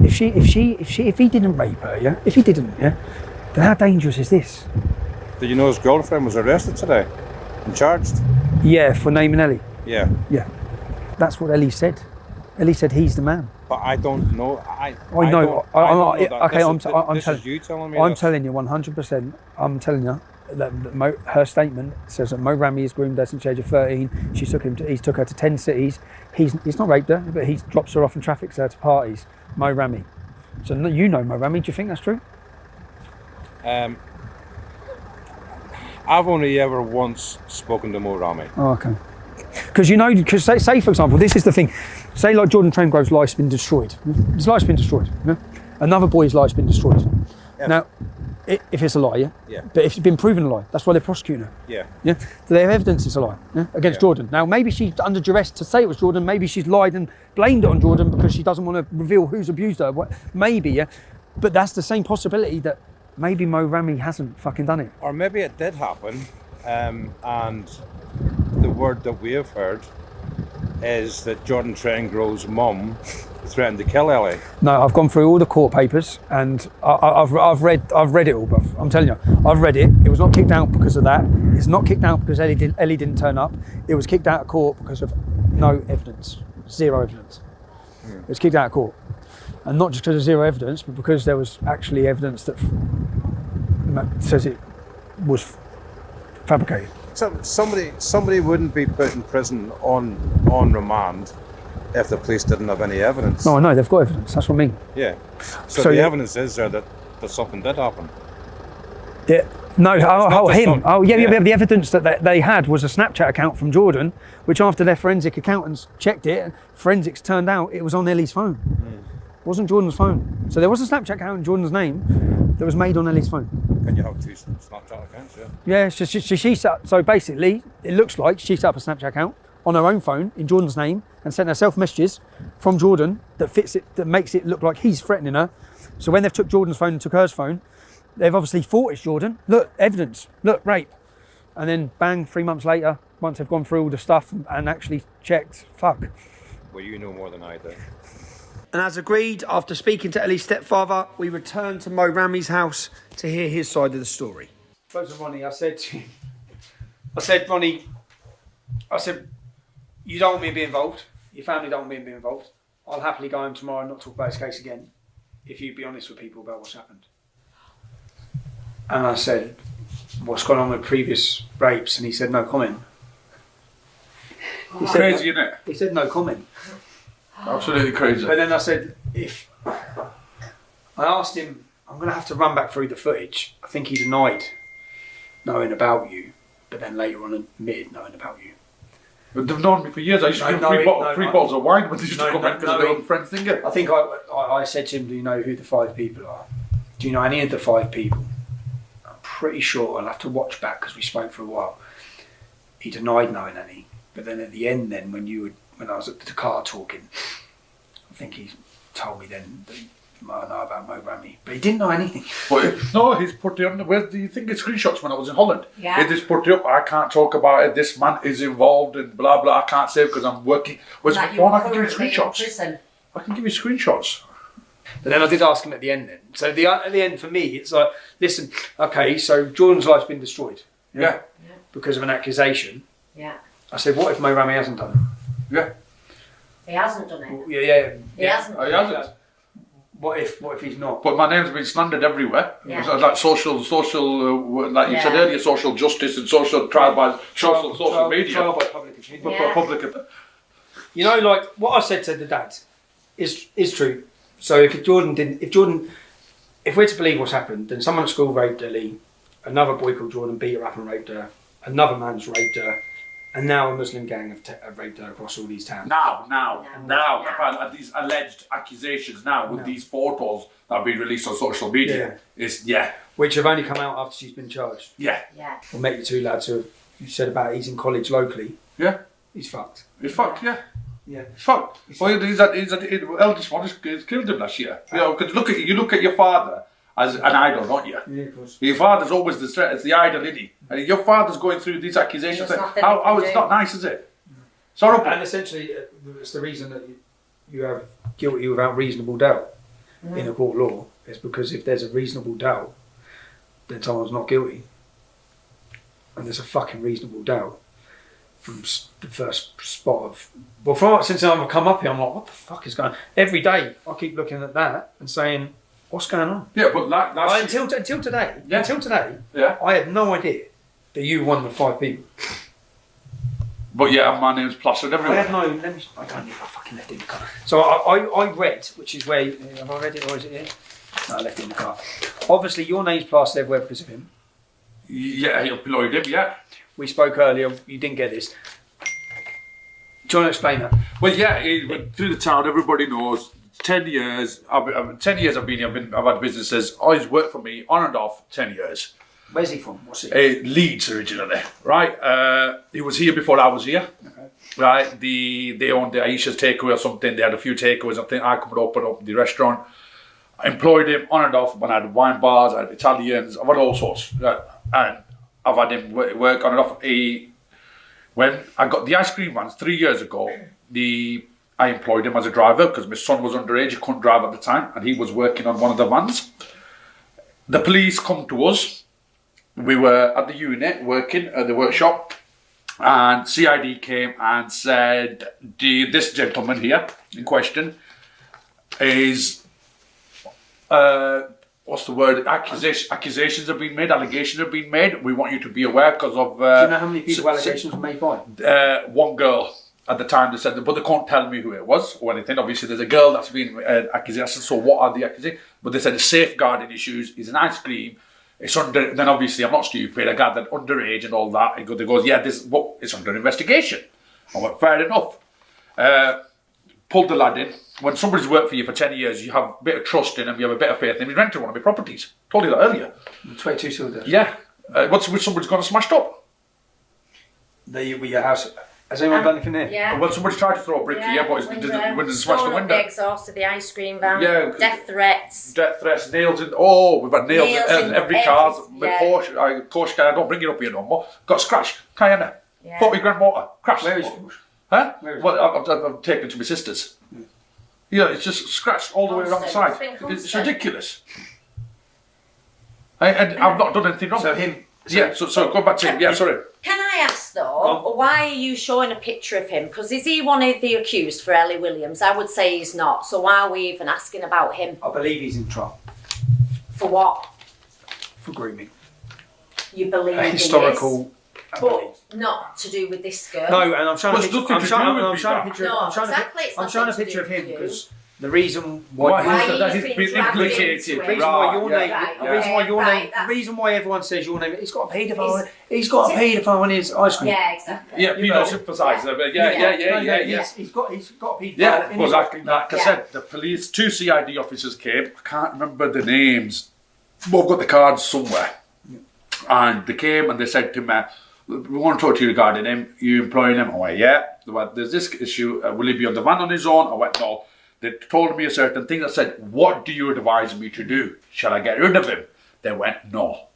If he didn't rape her, yeah? If he didn't, yeah? Then how dangerous is this? Did you know his girlfriend was arrested today and charged? Yeah, for naming Ellie. Yeah. Yeah. That's what Ellie said. Ellie said he's the man. But I don't know. I know. I'm telling you 100%. I'm telling you that her statement says that Mo Rammy is groomed her since the age of 13. He took her to 10 cities. He's not raped her, but he drops her off and traffics her to parties. Mo Rammy. So you know Mo Rammy. Do you think that's true? I've only ever once spoken to Mo Rammy. Oh, okay. Because say for example, this is the thing. Say like Jordan Trengrove's life's been destroyed. His life's been destroyed. Yeah? Another boy's life's been destroyed. Yeah. Now, if it's a lie, yeah? Yeah. But if it's been proven a lie, that's why they're prosecuting her. Yeah. Yeah. So they have evidence it's a lie, yeah? Against Jordan. Now maybe she's under duress to say it was Jordan, maybe she's lied and blamed it on Jordan because she doesn't want to reveal who's abused her. Maybe, yeah. But that's the same possibility that maybe Mo Rammy hasn't fucking done it. Or maybe it did happen, and the word that we have heard is that Jordan Trengrove's mum threatened to kill Ellie. No, I've gone through all the court papers and I've read it all, bruv. I'm telling you, I've read it. It was not kicked out because of that. It's not kicked out because Ellie didn't turn up. It was kicked out of court because of no evidence, zero evidence. It was kicked out of court, and not just because of zero evidence, but because there was actually evidence that says it was fabricated. So somebody wouldn't be put in prison on remand if the police didn't have any evidence. No, I know, they've got evidence, that's what I mean. Yeah. So the evidence is there that something did happen. Yeah. No, the evidence that they had was a Snapchat account from Jordan, which after their forensic accountants checked it, forensics turned out it was on Ellie's phone. It wasn't Jordan's phone. So there was a Snapchat account in Jordan's name, that was made on Ellie's phone. Can you have 2 Snapchat accounts? Yeah. Yeah, she set, so basically, it looks like she set up a Snapchat account on her own phone in Jordan's name and sent herself messages from Jordan that fits it, that makes it look like he's threatening her. So when they've took Jordan's phone and took her phone, they've obviously thought it's Jordan. Look, evidence. Look, rape. And then bang, 3 months later, once they've gone through all the stuff and actually checked, fuck. Well, you know more than I do. And as agreed, after speaking to Ellie's stepfather, we returned to Mo Rammy's house to hear his side of the story. Spoke to Ronnie, I said, Ronnie, you don't want me to be involved. Your family don't want me to be involved. I'll happily go home tomorrow and not talk about this case again if you be honest with people about what's happened. And I said, what's gone on with previous rapes? And he said, no comment. Crazy, isn't it? He said no comment. Absolutely crazy. But then I said, I asked him, I'm going to have to run back through the footage. I think he denied knowing about you, but then later on admitted knowing about you. But they've known me for years. I used to give them three bottles of wine when they used to come in because they were friends thinking. I think I said to him, do you know who the 5 people are? Do you know any of the 5 people? I'm pretty sure, I'll have to watch back because we spoke for a while. He denied knowing any. But then at the end then, when I was at the car talking, I think he told me then that I know about Mo Rammy. But he didn't know anything. But no, he's put it on, where do you think it's screenshots when I was in Holland? Yeah. He just put it up, I can't talk about it, this man is involved in blah blah, I can't say because I'm working. Where's my phone? I can give you screenshots. I can give you screenshots. But then I did ask him at the end then. So at the end for me, it's like, listen, okay, so Jordan's life's been destroyed. Yeah. Because of an accusation. Yeah. I said, what if Mo Rammy hasn't done it? Yeah. He hasn't done it. Yeah. He hasn't. He hasn't. What if he's not? But my name's been slandered everywhere. Yeah. It's like social, like you said earlier, social justice and social trial by social media. Trial by public opinion. Yeah. Public. You know, like what I said to the dad is true. So if we're to believe what's happened, then someone at school raped Ellie, another boy called Jordan beat her up and raped her, another man's raped her, and now a Muslim gang have raped her across all these towns. Now, these alleged accusations now with these photos that have been released on social media, which have only come out after she's been charged. Yeah. We'll make the 2 lads who you said about he's in college locally. Yeah. He's fucked. He's fucked, yeah. Yeah. He's fucked. Well, the eldest one has killed him last year. You know, because you look at your father as an idol, don't you? Yeah, of course. Your father's always the threat, it's the idol, isn't he? And your father's going through these accusations. How it's not nice, is it? It's horrible. And essentially, it's the reason that you have guilty without reasonable doubt in a court of law. Is because if there's a reasonable doubt, then someone's not guilty. And there's a fucking reasonable doubt from the first spot of... Well, since I've come up here, I'm like, what the fuck is going on? Every day, I keep looking at that and saying, what's going on? Yeah, but until today, I had no idea that you were one of the 5 people. But yeah, my name's plastered everywhere. I had no. I don't know if I fucking left it in the car. So I read, which is where have I read it or is it here? No, I left it in the car. Obviously, your name's plastered everywhere because of him. Yeah, he employed him. Yeah. We spoke earlier. You didn't get this. Do you want to explain that? Well, yeah, he went through the town. Everybody knows. 10 years. 10 years I've been here. I've had businesses. He's worked for me on and off 10 years. Where's he from? What's he? Leeds originally, right? He was here before I was here. Okay. Right? They owned the Aisha's takeaway or something. They had a few takeaways. I think I could open up the restaurant. I employed him on and off when I had wine bars, I had Italians, I've had all sorts. Right? And I've had him work on and off. When I got the ice cream vans 3 years ago, I employed him as a driver because my son was underage, he couldn't drive at the time, and he was working on one of the vans. The police come to us. We were at the unit working at the workshop, and CID came and said, this gentleman here in question is, what's the word? Accusations have been made, allegations have been made. We want you to be aware because of... Do you know how many people allegations were made by? One girl. At the time they said, but they can't tell me who it was or anything. Obviously there's a girl that's been accused. So what are the accusations? But they said the safeguarding issues is an ice cream. It's under, then obviously I'm not stupid. I gathered underage and all that. They goes, yeah, it's under investigation. I went, fair enough. Pulled the lad in. When somebody's worked for you for 10 years, you have a bit of trust in them, you have a bit of faith in them. He's rented one of my properties Told you that earlier. 22 cylinder. Yeah. What's with somebody's gone and smashed up? With your house. Has anyone done anything there? Yeah. Well, somebody's tried to throw a brick here, but it didn't smash the window. The exhaust of the ice cream van. Yeah. Death threats. Death threats, nails in. Oh, we've had nails in every car. My yeah. Porsche car, I don't bring it up here no more. Got scratched. Cayenne. Yeah. 40 grand motor. Crashed. Where is Porsche? Huh? Where is Well, I've taken it to my sister's. Yeah, it's just scratched all the way around the side. It's ridiculous. And I've not done anything wrong. So him. Yeah, so go back to him. Yeah, sorry. Can I ask though, why are you showing a picture of him? Because is he one of the accused for Ellie Williams? I would say he's not. So why are we even asking about him? I believe he's in trial. For what? For grooming. You believe A historical. But not to do with this girl. No, and I'm showing a picture. I'm showing a picture. No, I'm showing exactly, it's I'm nothing showing a to do picture of him with you. because the reason why he's been implicated. The reason why your name, Right, the reason why your right, name, that's- the reason why everyone says your name. He's got a paedophile. He's got a paedophile in his ice cream. Yeah, exactly. Yeah, pedo sympathiser. Yeah. He's got a paedophile. Yeah, in well, his ice cream. like I said, the police, 2 CID officers came. I can't remember the names, but I've got the cards somewhere. And they came and they said to me, we want to talk to you regarding him. You employing him? I went, yeah. They went, there's this issue. Will he be on the van on his own? I went, no. They told me a certain thing. I said, what do you advise me to do? Shall I get rid of him? They went, no.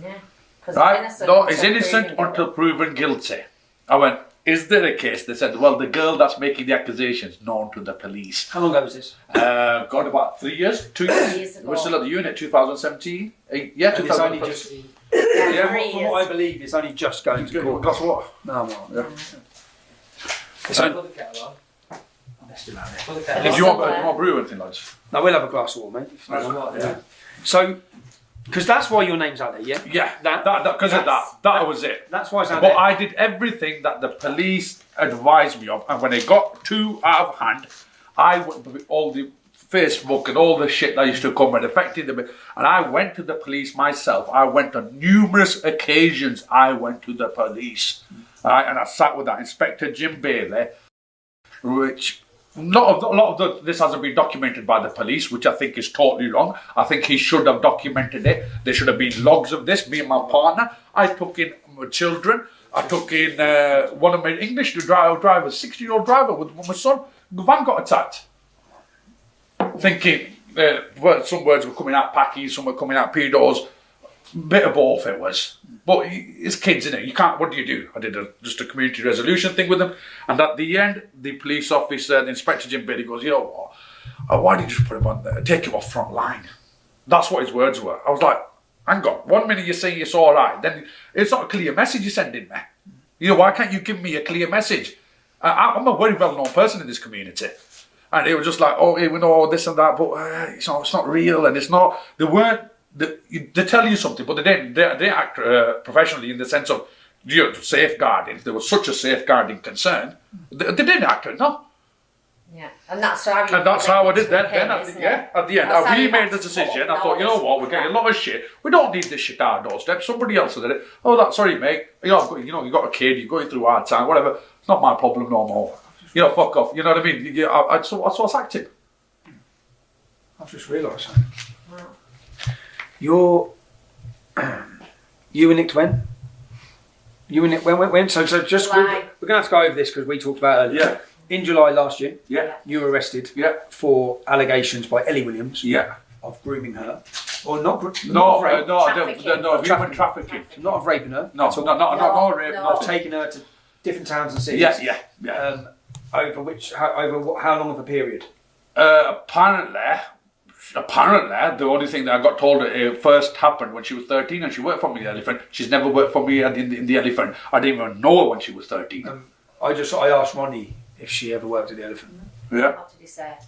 Yeah. Right? No, he's innocent until proven guilty. I went, is there a case? They said, well, the girl that's making the accusations known to the police. How long ago was this? Got about 3 years, 2 years. We're still at the unit, 2017. Yeah, 2017. Yeah, from what I believe, it's only just going to court. Glass of water? No, I'm not. Yeah. If you want brew or anything, lads. No, we'll have a glass of water, mate. Yeah. So, because that's why your name's out there, yeah? Yeah, because of that was it. That's why it's out But there. I did everything that the police advised me of, and when it got too out of hand, I went with all the Facebook and all the shit that used to come and affected them, and I went to the police myself. I went on numerous occasions. I went to the police, and I sat with that Inspector Jim Bailey, which. A lot of this hasn't been documented by the police, which I think is totally wrong. I think he should have documented it. There should have been logs of this. Me and my partner, I took in my children. I took in one of my English drivers, 60-year-old driver with my son. The van got attacked. Thinking some words were coming out packies, some were coming out pedos. Bit of both it was. But it's kids, innit? You can't, what do? I did just a community resolution thing with them. And at the end, the police officer, the Inspector Jim Bailey goes, you know what? Why did you just put him on there? Take him off front line. That's what his words were. I was like, hang on. 1 minute you're saying it's all right. Then it's not a clear message you're sending me. You know, why can't you give me a clear message? I'm a very well-known person in this community. And it was just like, oh, we know this and that, but it's not real. And it's not, they tell you something, but they act professionally in the sense of safeguarding. If there was such a safeguarding concern, they didn't act it, no. Yeah, and that's how I did. Then at the end, we made the decision. I thought, you know what, we're getting a lot of shit. We don't need this shit at our doorstep. Somebody else did it. Oh, sorry, mate. You got a kid. You're going through a hard time. Whatever. It's not my problem no more. Fuck off. You know what I mean? So I was acting. I've just realised something. You and Nick when? You and Nick when? So just we're going to have to go over this because we talked about it earlier. Yeah. In July last year, yeah, you were arrested, yeah, for allegations by Ellie Williams, yeah, of grooming her, or not trafficking, not of raping her, no rape, of taking her to different towns and cities, yeah. Over how long of a period? Apparently, the only thing that I got told it first happened when she was 13 and she worked for me in the Elephant. She's never worked for me in the Elephant. I didn't even know her when she was 13. I asked Ronnie if she ever worked at the Elephant. Yeah. What did he say?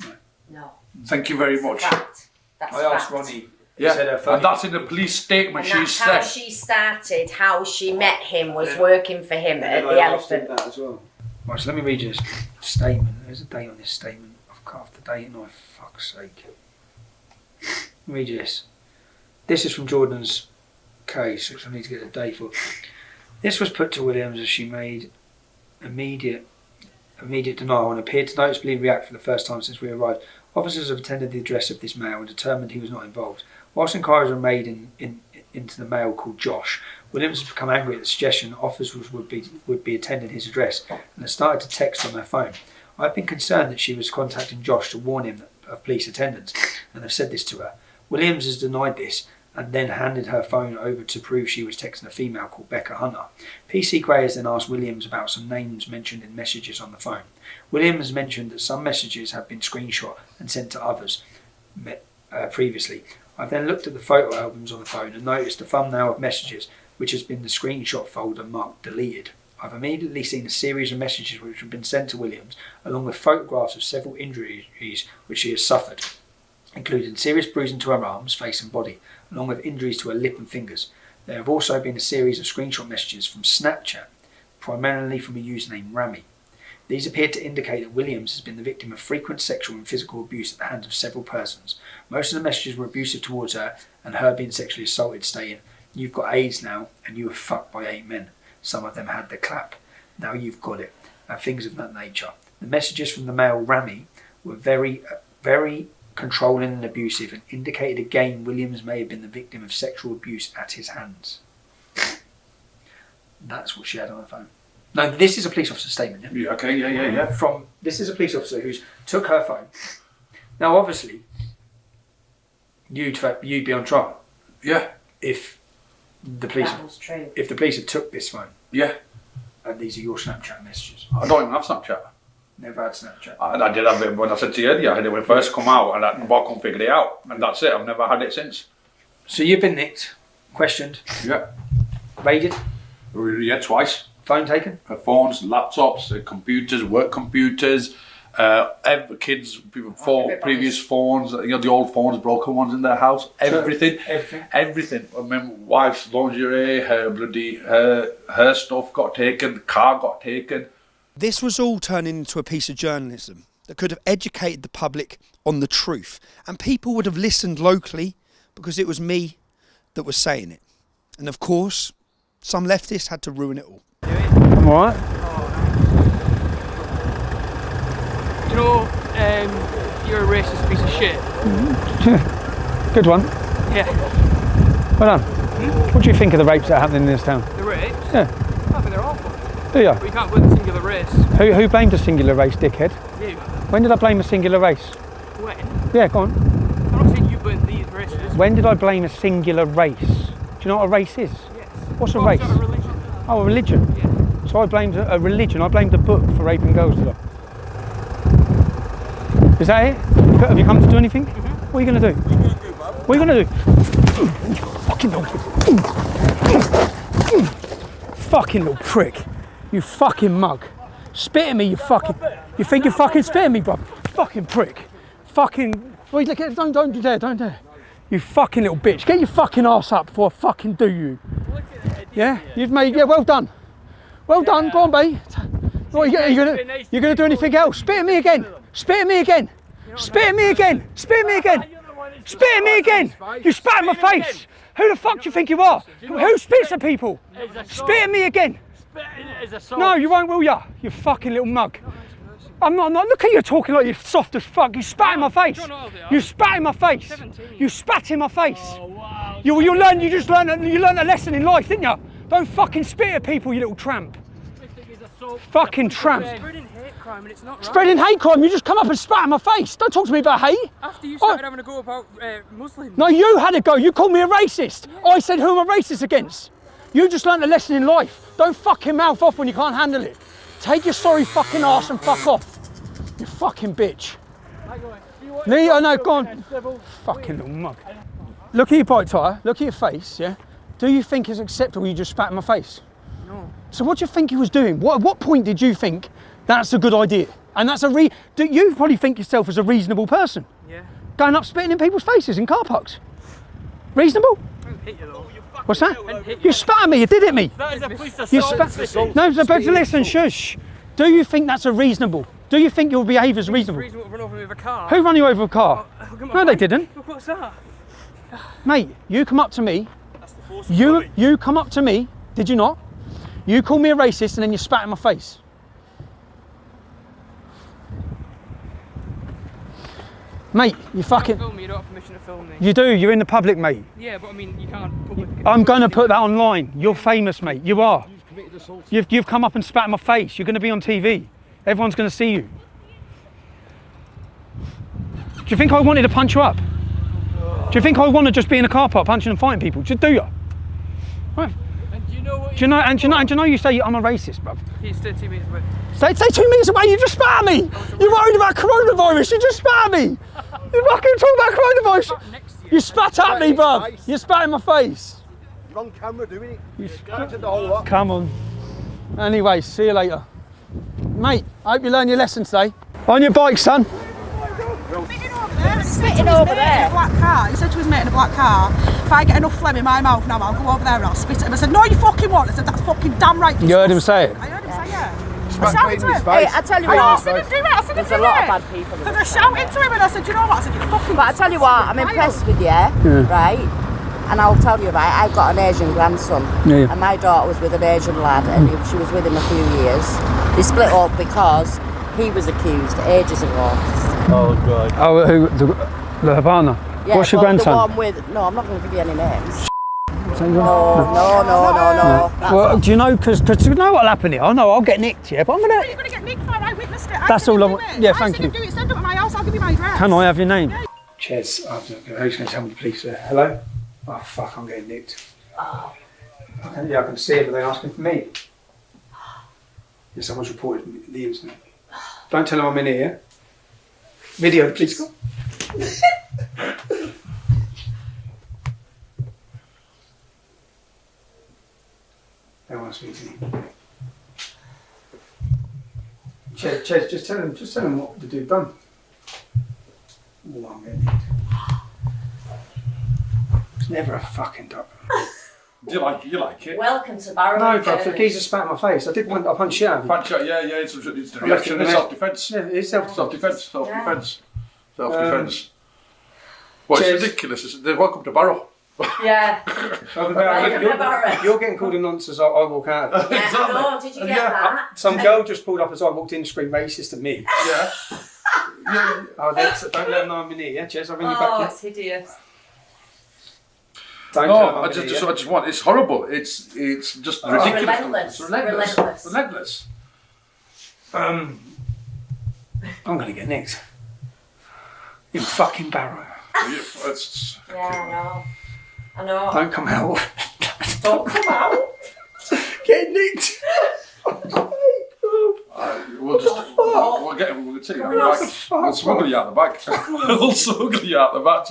No. Thank you very much. That's I asked Ronnie. Yeah, and that's in the police statement. And that's how she started, how she met him was working for him at the Elephant. That as well. Right, so let me read you this statement. There's a date on this statement. I've cut off the date and fuck's sake. Let me read you this. This is from Jordan's case, which I need to get a date for. This was put to Williams as she made immediate denial and appeared to noticeably react for the first time since we arrived. Officers have attended the address of this male and determined he was not involved. Whilst inquiries were made into the male called Josh, Williams has become angry at the suggestion that officers would be attending his address and has started to text on her phone. I've been concerned that she was contacting Josh to warn him of police attendance and have said this to her. Williams has denied this and then handed her phone over to prove she was texting a female called Becca Hunter. PC Gray has then asked Williams about some names mentioned in messages on the phone. Williams has mentioned that some messages have been screenshot and sent to others previously. I've then looked at the photo albums on the phone and noticed a thumbnail of messages which has been the screenshot folder marked deleted. I've immediately seen a series of messages which have been sent to Williams, along with photographs of several injuries which she has suffered, including serious bruising to her arms, face and body, along with injuries to her lip and fingers. There have also been a series of screenshot messages from Snapchat, primarily from a user named Rammy. These appear to indicate that Williams has been the victim of frequent sexual and physical abuse at the hands of several persons. Most of the messages were abusive towards her and her being sexually assaulted, stating, "You've got AIDS now and you were fucked by 8 men. Some of them had the clap. Now you've got it," and things of that nature. The messages from the male Rammy were very, very controlling and abusive and indicated again Williams may have been the victim of sexual abuse at his hands. That's what she had on her phone. No, this is a police officer's statement. Yeah? Yeah, okay, yeah. This is a police officer who's took her phone. Now, obviously, you'd be on trial. Yeah. If the police had took this phone. Yeah. And these are your Snapchat messages. I don't even have Snapchat. Never had Snapchat. I did have it when I said to you earlier. I had it when it first come out, and I couldn't figure it out, and that's it. I've never had it since. So you've been nicked, questioned. Yeah. Raided. Yeah, twice. Phone taken? Phones, laptops, computers, work computers, kids, previous phones, the old phones, broken ones in their house, everything. I mean, wife's lingerie, her stuff got taken, the car got taken. This was all turning into a piece of journalism that could have educated the public on the truth, and people would have listened locally because it was me that was saying it. And of course, some leftists had to ruin it all. I'm alright. Do you know, you're a racist piece of shit? Good one. Yeah. Well done. What do you think of the rapes that are happening in this town? The rapes? Yeah. I think they're awful. Do you? But you can't blame a singular race. Who blamed a singular race, dickhead? You. When did I blame a singular race? When? Yeah, go on. I'm not saying you blamed these races. When did I blame a singular race? Do you know what a race is? Yes. What's a race? A religion. Oh, a religion. Yeah. So I blamed a religion. I blamed a book for raping girls, did I? Is that it? Have you come to do anything? What are you going to do? What are you going to do? Fucking little... fucking little prick. You fucking mug. Spit at me, you fucking... You think you're fucking spitting at me, bro? Fucking prick. Fucking... Wait, look, don't dare. You fucking little bitch. Get your fucking arse up before I fucking do you. Yeah? You've made... Yeah, well done. Well done, go on, babe. What, you're gonna do anything else? Spit at me again. Spit at me again. Spit at me again. Spit at me again. Spit at me again. You spat in my face. Who the fuck do you think you are? Who spits at people? Spit at me again. No, you won't, will ya? You fucking little mug. I'm not. Look at you talking like you're soft as fuck. You spat in my face. You spat in my face. You spat in my face. You just learned a lesson in life, didn't you? Don't fucking spit at people, you little tramp. Fucking tramp. Spreading hate crime and it's not right. Spreading hate crime? You just come up and spat in my face. Don't talk to me about hate. After you started having a go about Muslims. No, you had a go. You called me a racist. Yeah. I said who am I racist against? You just learned a lesson in life. Don't fucking mouth off when you can't handle it. Take your sorry fucking arse and fuck off. You fucking bitch. No, go on. Fucking little mug. Look at your bike tyre. Look at your face, yeah? Do you think it's acceptable you just spat in my face? No. So what do you think he was doing? At what point did you think that's a good idea? And that's do you probably think yourself as a reasonable person? Yeah. Going up spitting in people's faces in car parks? Reasonable? I didn't hit you though. What's that? You spat at me, you did hit me. That is a police assault. You spat. No, but listen, shush. Do you think that's a reasonable? Do you think your behaviour is reasonable? It's reasonable to run over me with a car. Who ran you over with a car? No, they didn't. What's that? Mate, you come up to me. You come up to me, did you not? You called me a racist and then you spat in my face. Mate, you fucking... Film me, you don't have permission to film me. You do, you're in the public, mate. Yeah, but I mean, you can't public... I'm going to put that online. You're famous, mate. You are. You've come up and spat in my face. You're going to be on TV. Everyone's going to see you. Do you think I wanted to punch you up? Do you think I want to just be in a car park punching and fighting people? Just do you? Right. And do you know what... Do you know you say I'm a racist, bruv? He's 30 metres away. Stay 2 meters away, you just spat at me! You're worried about coronavirus, you just spat at me! You fucking talk about coronavirus! You spat at me, bruv! You spat in my face! You're on camera doing it. You started the whole lot. Come on. Anyway, see you later. Mate, I hope you learn your lesson today. On your bike, son. Spitting over there. In a black car. He said to his mate in a black car, if I get enough phlegm in my mouth now, I'll go over there and I'll spit at him. I said, no, you fucking won't. I said, that's fucking damn right. You heard him say it? I heard him say it. Smack me in his face. Hey, I tell you what. I said, do it. I said, there's a lot of bad people. Because I shouted to him and I said, you know what? I said, you fucking... But I tell you what, I'm impressed with you, right? And I'll tell you, right, I've got an Asian grandson. Yeah. And my daughter was with an Asian lad and she was with him a few years. They split up because he was accused ages ago. Oh, God. Oh, who? The Habana? Yeah, what's your well, grandson? The one with... No, I'm not going to give you any names. No. No. Well, do you know, because you know what'll happen here? I know I'll get nicked, yeah, but I'm gonna... You're going to get nicked for it. I witnessed it. That's all I want. Yeah, thank you. I said, do it. Send it to my house. I'll give you my address. Can I have your name? Yeah. Cheers. Who's going to tell me the police there? Hello? Oh, fuck, I'm getting nicked. Oh. Yeah, I can see it, but they're asking for me. Yeah, someone's reported the incident. Don't tell them I'm in here. Video the police got. They want to speak to me. Chez, just tell them what the dude done. Oh, I'm getting nicked. It's never a fucking duck. Do you like it? Welcome to Barrow. No, bro, the geezer spat in my face. I punched you out. Punch out, yeah, it's the reaction, it's self-defence. Yeah, it's Self-defence. Well, it's ridiculous. They're welcome to Barrow. Yeah. You're getting called a nonsense. I walk out. Yeah, I know. Did you get that? Some girl just pulled up as I walked in, screamed racist at me. Yeah. Oh, don't let them know I'm in here. Yeah, Jez, I'll ring you back. Oh, it's hideous. Don't I just want. It's horrible. It's just ridiculous. Relentless. I'm gonna get nicked. In fucking Barrow. Yeah, I know. Don't come out. Don't come out. Get nicked. We'll take you out the back. We'll smuggle you out the back. We'll smuggle you out the back.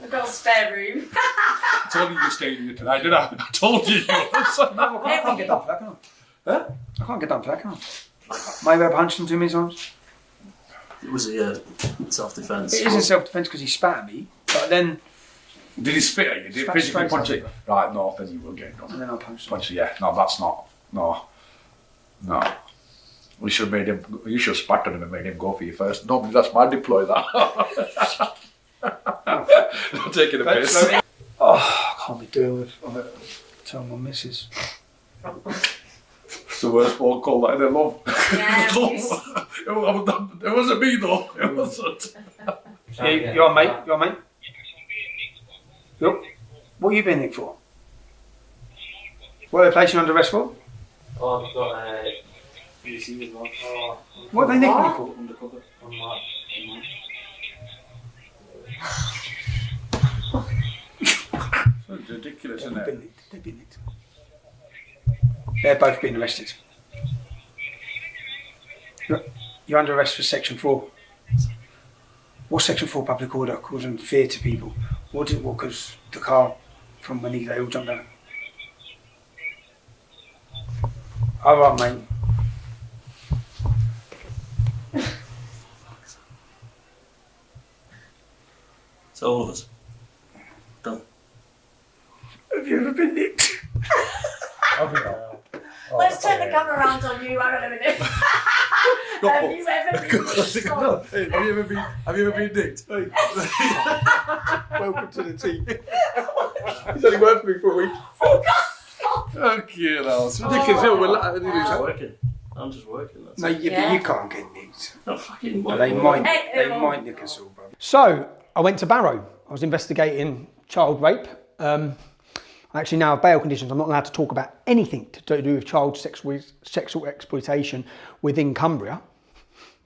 We've got a spare room. I told you you stayed here tonight, didn't I? I told you. I can't get done for that, can I? Huh? I can't get done for that, can I? Maybe I punched him too many times. It was self-defence. It isn't self-defence because he spat at me, but then... Did he spit at you? Did he physically punch you? Right, no, then you will get done. And then I punched him. Punch you, yeah. No, that's not... No. We should have made him... You should have spat at him and made him go for you first. No, that's my deploy, that. I'm taking a piss. Oh, I can't be doing with... Tell my missus. It's the worst phone call that I ever love. Yeah, it wasn't me though. It wasn't. You on, mate? You on, mate? Yep. What are you being nicked for? What are they placing under arrest for? Oh, I've got BBC as well. What are they nicking me for? Undercover. It's ridiculous, isn't it? They've been nicked. They're both being arrested. You're under arrest for Section 4. What's Section 4 public order? Causing fear to people. What because the car from when they all jumped out. Alright, mate. It's all of us. Done. Have you ever been nicked? Let's turn the camera around on you. Hang on a minute. Have you ever been Have you ever been nicked? Welcome to the team. He's only worked for me for a week. Okay, now it's ridiculous. It's working. I'm just working. That's No, it. but you can't get nicked. I'm fucking They might nick us all, bro. So, I went to Barrow. I was investigating child rape. I actually now have bail conditions. I'm not allowed to talk about anything to do with child sexual exploitation within Cumbria.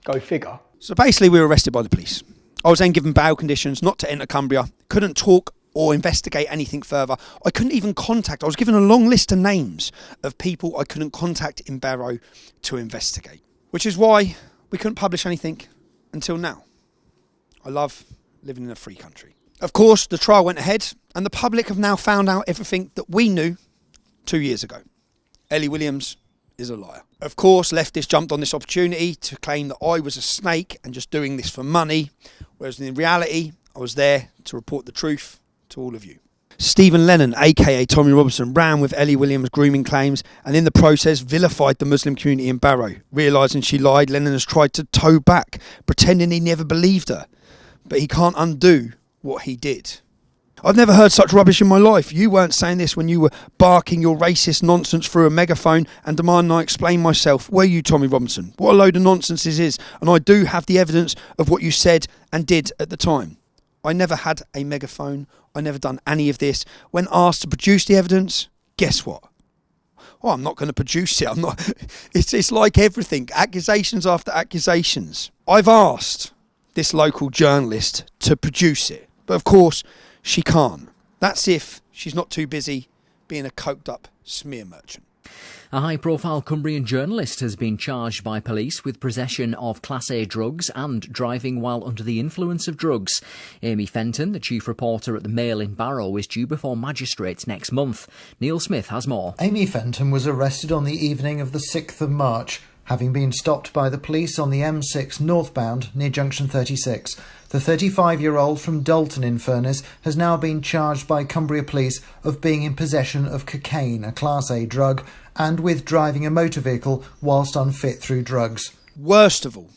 Go figure. So basically we were arrested by the police. I was then given bail conditions not to enter Cumbria, couldn't talk or investigate anything further. I couldn't even contact, I was given a long list of names of people I couldn't contact in Barrow to investigate. Which is why we couldn't publish anything until now. I love living in a free country. Of course, the trial went ahead and the public have now found out everything that we knew 2 years ago. Ellie Williams is a liar. Of course, leftists jumped on this opportunity to claim that I was a snake and just doing this for money, whereas in reality, I was there to report the truth to all of you. Stephen Lennon, aka Tommy Robinson, ran with Ellie Williams' grooming claims and in the process vilified the Muslim community in Barrow. Realising she lied, Lennon has tried to toe back, pretending he never believed her. But he can't undo what he did. I've never heard such rubbish in my life. You weren't saying this when you were barking your racist nonsense through a megaphone and demanding I explain myself. Were you, Tommy Robinson? What a load of nonsense this is. And I do have the evidence of what you said and did at the time. I never had a megaphone. I never done any of this. When asked to produce the evidence, guess what? Oh, I'm not going to produce it. I'm not. It's like everything. Accusations after accusations. I've asked this local journalist to produce it. But of course, she can't. That's if she's not too busy being a coked up smear merchant. A high-profile Cumbrian journalist has been charged by police with possession of Class A drugs and driving while under the influence of drugs. Amy Fenton, the chief reporter at the Mail in Barrow, is due before magistrates next month. Neil Smith has more. Amy Fenton was arrested on the evening of the 6th of March, having been stopped by the police on the M6 northbound near Junction 36. The 35-year-old from Barrow-In-Furness has now been charged by Cumbria Police of being in possession of cocaine, a Class A drug, and with driving a motor vehicle whilst unfit through drugs. Worst of all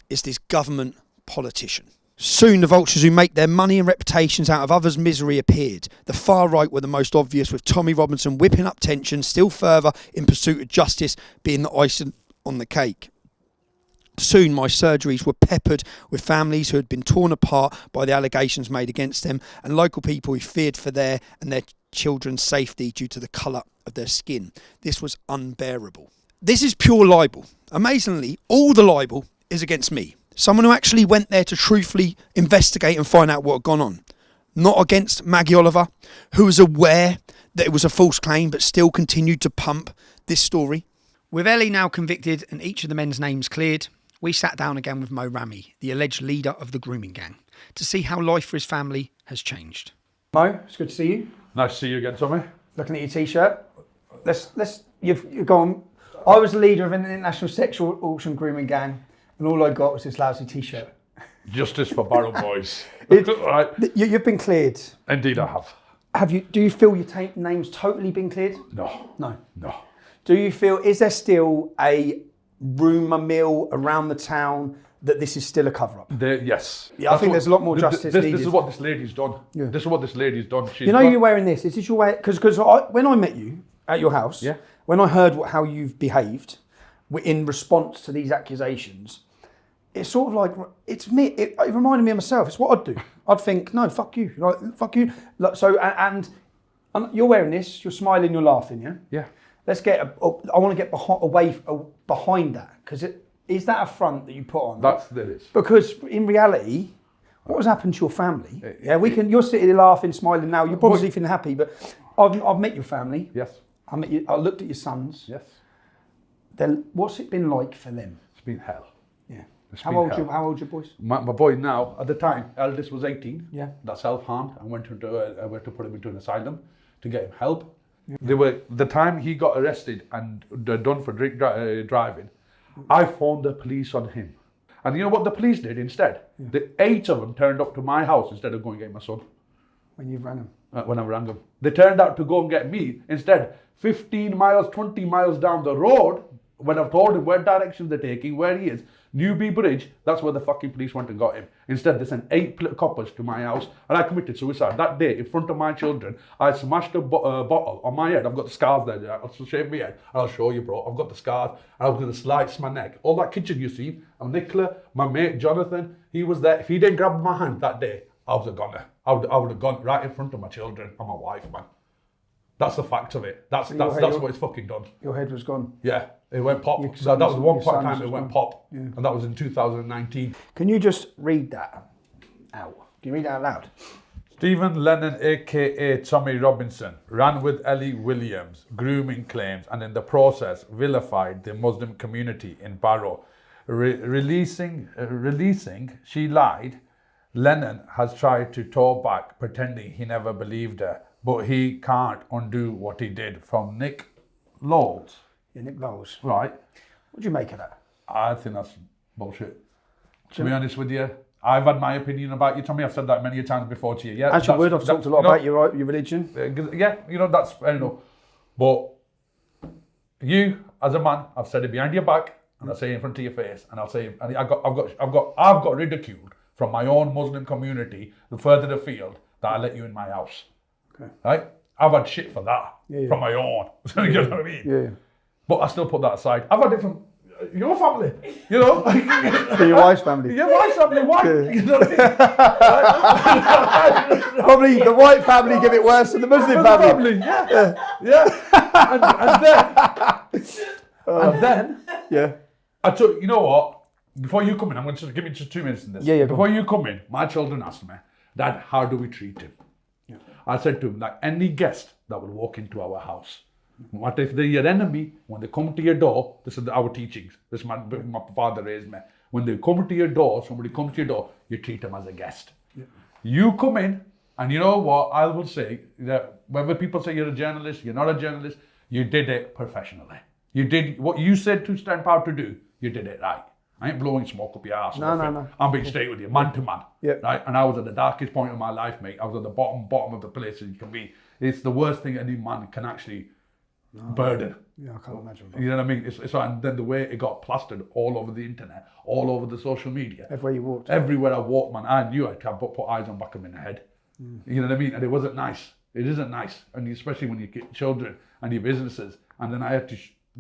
is this government politician. Soon the vultures who make their money and reputations out of others' misery appeared. The far right were the most obvious, with Tommy Robinson whipping up tension still further in pursuit of justice being the icing on the cake. Soon my surgeries were peppered with families who had been torn apart by the allegations made against them and local people who feared for their and their children's safety due to the colour of their skin. This was unbearable. This is pure libel. Amazingly, all the libel is against me. Someone who actually went there to truthfully investigate and find out what had gone on. Not against Maggie Oliver, who was aware that it was a false claim but still continued to pump this story. With Ellie now convicted and each of the men's names cleared, we sat down again with Mo Rammy, the alleged leader of the grooming gang, to see how life for his family has changed. Mo, it's good to see you. Nice to see you again, Tommy. Looking at your t-shirt. You've gone. I was the leader of an international sexual auction grooming gang, and all I got was this lousy t-shirt. Justice for Barrow boys. Right. You've been cleared. Indeed, I have. Do you feel your name's totally been cleared? No. No. No. Do you feel, is there still a rumour mill around the town that this is still a cover-up? Yes. Yeah, I think there's a lot more justice needed. This is what this lady's done. Yeah. This is what this lady's done. You're wearing this. Is this your way? Because when I met you at your house, when I heard how you've behaved in response to these accusations, it's sort of like, it's me. It reminded me of myself. It's what I'd do. I'd think, no, fuck you. Fuck you. So, and you're wearing this, you're smiling, you're laughing, yeah? Yeah. Let's get, I want to get behind that, because is that a front that you put on? That is. Because in reality, what has happened to your family? You're sitting there laughing, smiling now, you're probably feeling happy, but I've met your family. Yes. I looked at your sons. Yes. What's it been like for them? It's been hell. Yeah. How old are your boys? My boy now, at the time, eldest was 18. Yeah. That's self-harmed. I went to put him into an asylum to get him help. Yeah. The time he got arrested and done for driving, I phoned the police on him. And you know what the police did instead? Yeah. The 8 of them turned up to my house instead of going to get my son. When you rang them? When I rang them. They turned out to go and get me instead. 15 miles, 20 miles down the road, when I've told him where directions they're taking, where he is, Newby Bridge, that's where the fucking police went and got him. Instead, they sent 8 coppers to my house, and I committed suicide. That day, in front of my children, I smashed a bottle on my head. I've got the scars there. I'll shave my head. I'll show you, bro. I've got the scars. I was going to slice my neck. All that kitchen you see, Nicola, my mate Jonathan, he was there. If he didn't grab my hand that day, I was a goner. I would have gone right in front of my children and my wife, man. That's the fact of it. That's what it's fucking done. Your head was gone. Yeah, it went pop. That was the one point in time it went pop, and that was in 2019. Can you just read that out? Can you read it out loud? Stephen Lennon, aka Tommy Robinson, ran with Ellie Williams, grooming claims, and in the process vilified the Muslim community in Barrow. Releasing, she lied. Lennon has tried to talk back, pretending he never believed her. But he can't undo what he did. From Nick Lowles. Yeah, Nick Lowles. Right. What do you make of that? I think that's bullshit. To be honest with you, I've had my opinion about you, Tommy. I've said that many times before to you. Yeah, As you would, I've talked a lot about your religion. Yeah, that's fair enough. But you, as a man, I've said it behind your back, and I'll say it in front of your face, and I'll say, and I've got ridiculed from my own Muslim community, the further afield, that I let you in my house. Okay. Right? I've had shit for that from my own. You know what I mean? Yeah. But I still put that aside. I've had it from your family, you know? Your wife's family. Your wife's family, why? Yeah. You know what I mean? Probably the white family give it worse than the Muslim family. Yeah. And then, I took, you know what? Before you come in, I'm going to just give me just 2 minutes in this. Before you come in, my children asked me, Dad, how do we treat him? I said to him, like any guest that will walk into our house, what if they're your enemy? When they come to your door, this is our teachings. This is my father raised me. When they come to your door, somebody comes to your door, you treat them as a guest. You come in, and you know what I will say, that whether people say you're a journalist, you're not a journalist, you did it professionally. You did what you said to stand proud to do, you did it right. I ain't blowing smoke up your ass. No. I'm being straight with you, man to man. Right? And I was at the darkest point of my life, mate. I was at the bottom of the place that you can be. It's the worst thing any man can actually burden. Yeah, I can't imagine. You know what I mean? And then the way it got plastered all over the internet, all over the social media. Everywhere you walked. Everywhere I walked, man, I knew I could put eyes on back of my head. You know what I mean? And it wasn't nice. It isn't nice. And especially when you get children and your businesses. And then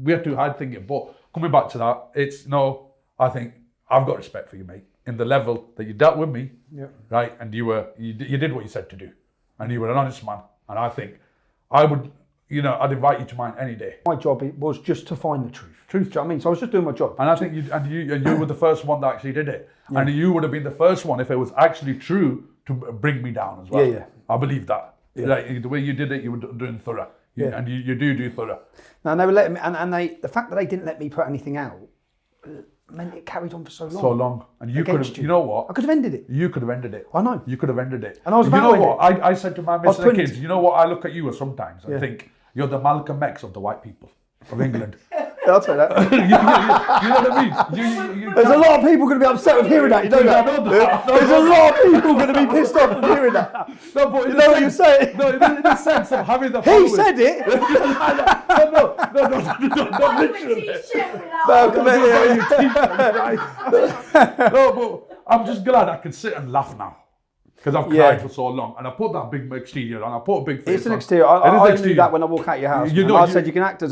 we had to hide thinking. But coming back to that, I think I've got respect for you, mate. In the level that you dealt with me, right? And you did what you said to do. And you were an honest man. And I think I would, I'd invite you to mine any day. My job was just to find the truth. Do you know what I mean? So I was just doing my job. And I think you were the first one that actually did it. Yeah. And you would have been the first one if it was actually true to bring me down as well. Yeah. I believe that. Yeah. Like, the way you did it, you were doing thorough. And you do thorough. Now, and they were letting me, and the fact that they didn't let me put anything out meant it carried on for so long. And you could have, you know what? I could have ended it. You could have ended it. I know. You could have ended it. And I was about to end it. I said to my missus and kids, you know what? I look at you sometimes and think, you're the Malcolm X of the white people of England. I'll say that. You know what I mean? There's a lot of people going to be upset with hearing that. You know that? There's a lot of people going to be pissed off with hearing that. No, but you know what you're saying? No, in the sense of having the He said it. No, not literally. No, but I'm just glad I can sit and laugh now. Because I've cried for so long, and I put that big exterior on. I put a big face. It's an exterior. I knew that when I walk out your house. I said you can act as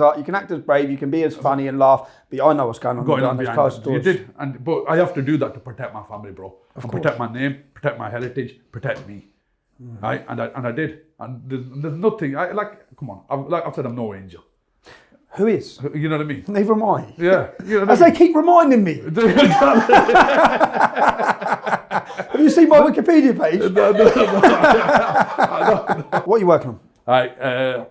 brave, you can be as funny and laugh, but I know what's going on behind those closed doors. You did, but I have to do that to protect my family, bro. And protect my name, protect my heritage, protect me. Right? And I did. And there's nothing. Come on. I've said I'm no angel. Who is? You know what I mean? Neither am I. Yeah. As they keep reminding me. Have you seen my Wikipedia page? No. What are you working on? Right,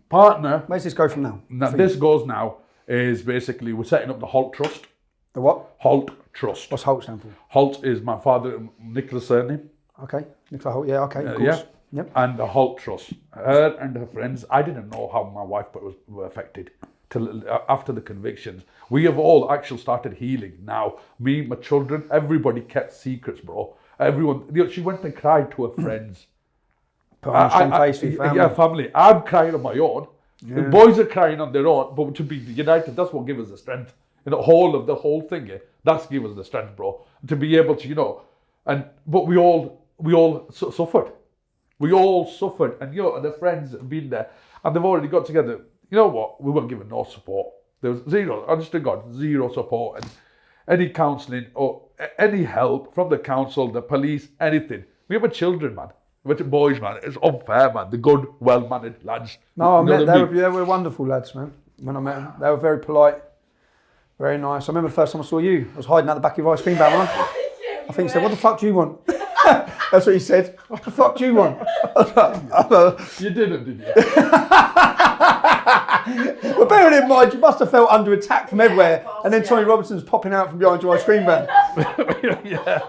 partner. Where's this go from now? This goes now is basically we're setting up the Holt Trust. The what? Holt Trust. What's Holt stand for? Holt is my father, Nicola's surname. Okay, Nicola Holt. Yeah, okay, of course. Yep. And the Holt Trust. Her and her friends. I didn't know how my wife were affected till after the convictions. We have all actually started healing now. Me, my children, everybody kept secrets, bro. Everyone. She went and cried to her friends. Put on the same face with family. Yeah, family. I'm crying on my own. Yeah. The boys are crying on their own. But to be united, that's what gives us the strength. The whole thing. That's given us the strength, bro, to be able to, but we all suffered. We all suffered, and and the friends have been there, and they've already got together. You know what? We weren't given no support. There was zero, honest to God, zero support, and any counselling or any help from the council, the police, anything. We were children, man. We were boys, man. It's unfair, man. The good, well-mannered lads. No, they were wonderful lads, man. When I met them, they were very polite, very nice. I remember the first time I saw you. I was hiding out the back of your ice cream van, I think he said, "What the fuck do you want?" That's what he said. "What the fuck do you want?" You didn't, did you? But bearing in mind, you must have felt under attack from everywhere, and then Tommy Robinson's popping out from behind your ice cream van. Yeah.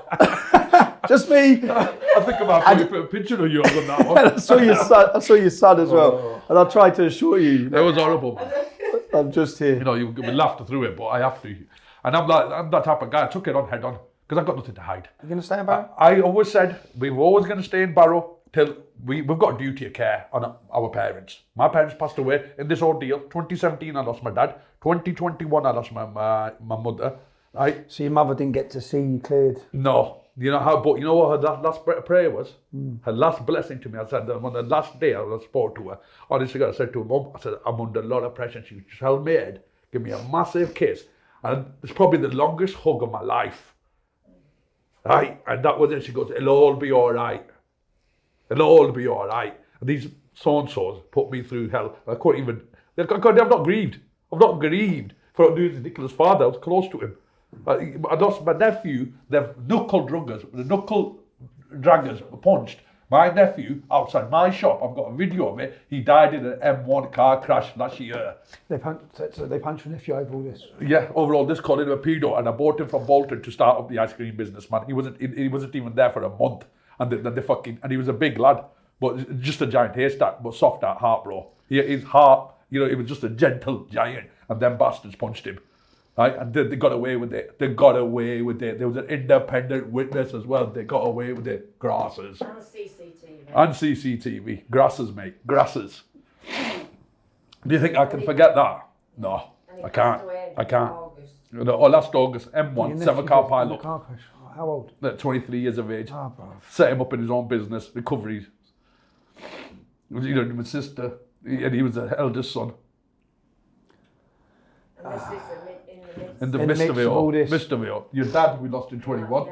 Just me. I think about put a picture of you on that one. I saw your son as well, and I tried to assure you. That was horrible, man. I'm just here. We laughed through it, but I have to. And I'm that type of guy. I took it on head on because I've got nothing to hide. You're going to stay in Barrow? I always said we were always going to stay in Barrow till we've got a duty of care on our parents. My parents passed away in this ordeal. 2017, I lost my dad. 2021, I lost my mother. Right? So your mother didn't get to see you cleared? No. You know how? But you know what her last prayer was? Her last blessing to me. I said on the last day I spoke to her. Honestly, God, I said to her, "Mum, I said I'm under a lot of pressure." And she just held my head, give me a massive kiss, and it's probably the longest hug of my life. Right, and that was it. She goes, "It'll all be all right. It'll all be all right." And these so-and-sos put me through hell. I couldn't even. I've not grieved. I've not grieved for losing Nicola's father. I was close to him. I lost my nephew. The knuckle draggers punched my nephew outside my shop. I've got a video of it. He died in an M1 car crash last year. They punched your nephew over all this? Yeah, overall, this called him a pedo, and I bought him from Bolton to start up the ice cream business, man. He wasn't even there for a month, and he was a big lad, but just a giant haystack, but soft at heart, bro. His heart, it was just a gentle giant, and them bastards punched him. Right, and they got away with it. They got away with it. There was an independent witness as well. They got away with it. Grasses. And CCTV. Grasses, mate. Grasses. Do you think I can forget that? No, I can't. I can't. Last August, M1, 7-car pilot. How old? 23 years of age. Oh, bro. Set him up in his own business, recovery. My sister, and he was the eldest son. In the midst of it all, your dad we lost in 21,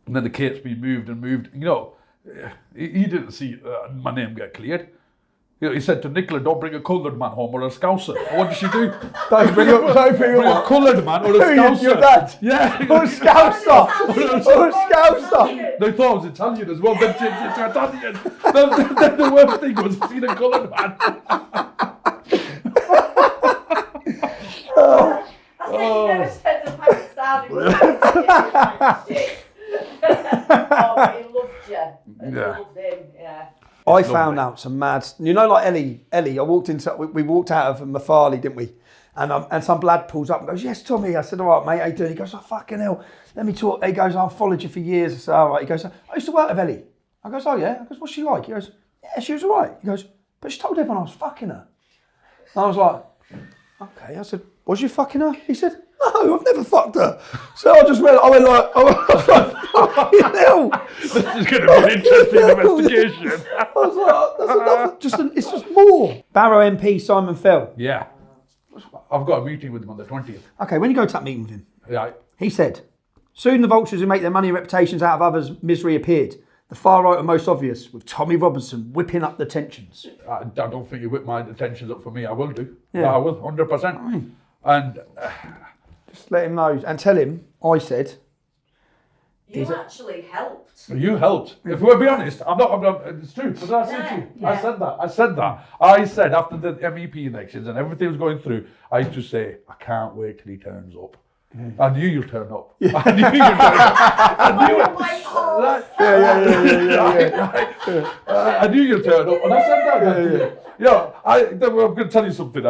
and then the case's been moved and moved. He didn't see my name get cleared. He said to Nicola, "Don't bring a coloured man home or a Scouser." What did she do? Don't bring a coloured man or a Scouser. Your dad? Yeah. Or a Scouser. Or a Scouser. They thought I was Italian as well. Then changed it to Italian. Then the worst thing was seeing a coloured man. You never said a Pakistani. He loved you. And you loved him, yeah. I found out some mad, like Ellie, we walked out of Mafali, didn't we? And some lad pulls up and goes, "Yes, Tommy." I said, "All right, mate, how you doing?" He goes, "Oh, fucking hell, let me talk." He goes, "I've followed you for years." I said, "All right." He goes, "I used to work with Ellie." I goes, "Oh, yeah?" I goes, "What's she like?" He goes, "Yeah, she was all right." He goes, "But she told everyone I was fucking her." And I was like, "Okay." I said, "Was you fucking her?" He said, "No, I've never fucked her." So I was like, fucking hell. This is going to be an interesting investigation. I was like, that's enough. It's just more. Barrow MP Simon Fell. Yeah. I've got a meeting with him on the 20th. Okay, when you go to that meeting with him, yeah. He said, "Soon the vultures who make their money and reputations out of others' misery appeared. The far right are most obvious, with Tommy Robinson whipping up the tensions." I don't think you whip my tensions up for me. I will do. Yeah. I will, 100%. And just let him know and tell him I said. You actually helped. You helped. If we'll be honest, I'm not. It's true. What did I say to you? Yeah. I said that. I said after the MEP elections and everything was going through, I used to say, "I can't wait till he turns up." Yeah. I knew you'll turn up. Yeah. I knew you'll turn up. I knew it. I knew you'll turn up, and I said that. I'm going to tell you something.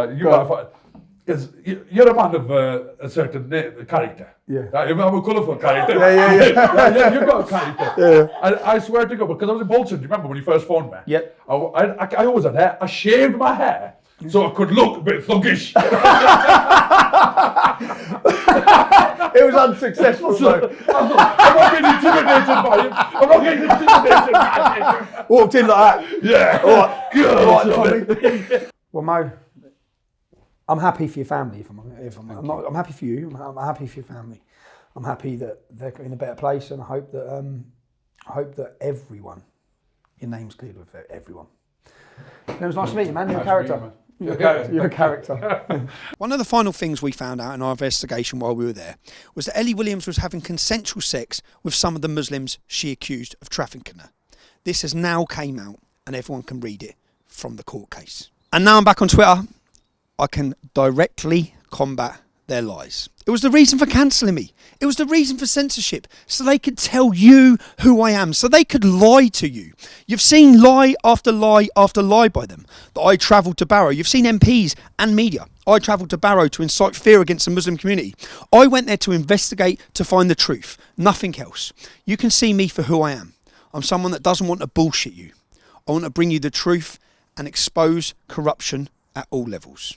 You're a man of a certain character. Yeah. I'm a colourful character. Yeah. You've got a character. Yeah. And I swear to God, because I was in Bolton, do you remember when you first phoned me? Yep. I always had hair. I shaved my hair so I could look a bit thuggish. It was unsuccessful, though. I'm not getting intimidated by him. I'm not getting intimidated by him. Walked in like that. Yeah. All right, well, Mo, I'm happy for your family. I'm happy for you. I'm happy for your family. I'm happy that they're in a better place, and I hope that everyone, your name's cleared with everyone. It was nice to meet you, man. You're a character. You're a character. One of the final things we found out in our investigation while we were there was that Ellie Williams was having consensual sex with some of the Muslims she accused of trafficking her. This has now came out, and everyone can read it from the court case. And now I'm back on Twitter. I can directly combat their lies. It was the reason for cancelling me. It was the reason for censorship, so they could tell you who I am, so they could lie to you. You've seen lie after lie after lie by them. That I travelled to Barrow. You've seen MPs and media. I travelled to Barrow to incite fear against the Muslim community. I went there to investigate, to find the truth. Nothing else. You can see me for who I am. I'm someone that doesn't want to bullshit you. I want to bring you the truth and expose corruption at all levels.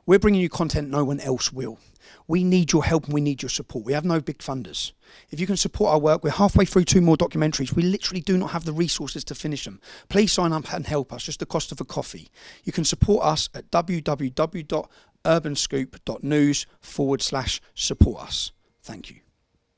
We're bringing you content no one else will. We need your help and we need your support. We have no big funders. If you can support our work, we're halfway through 2 more documentaries. We literally do not have the resources to finish them. Please sign up and help us, just the cost of a coffee. You can support us at www.urbanscoop.news/support us. Thank you.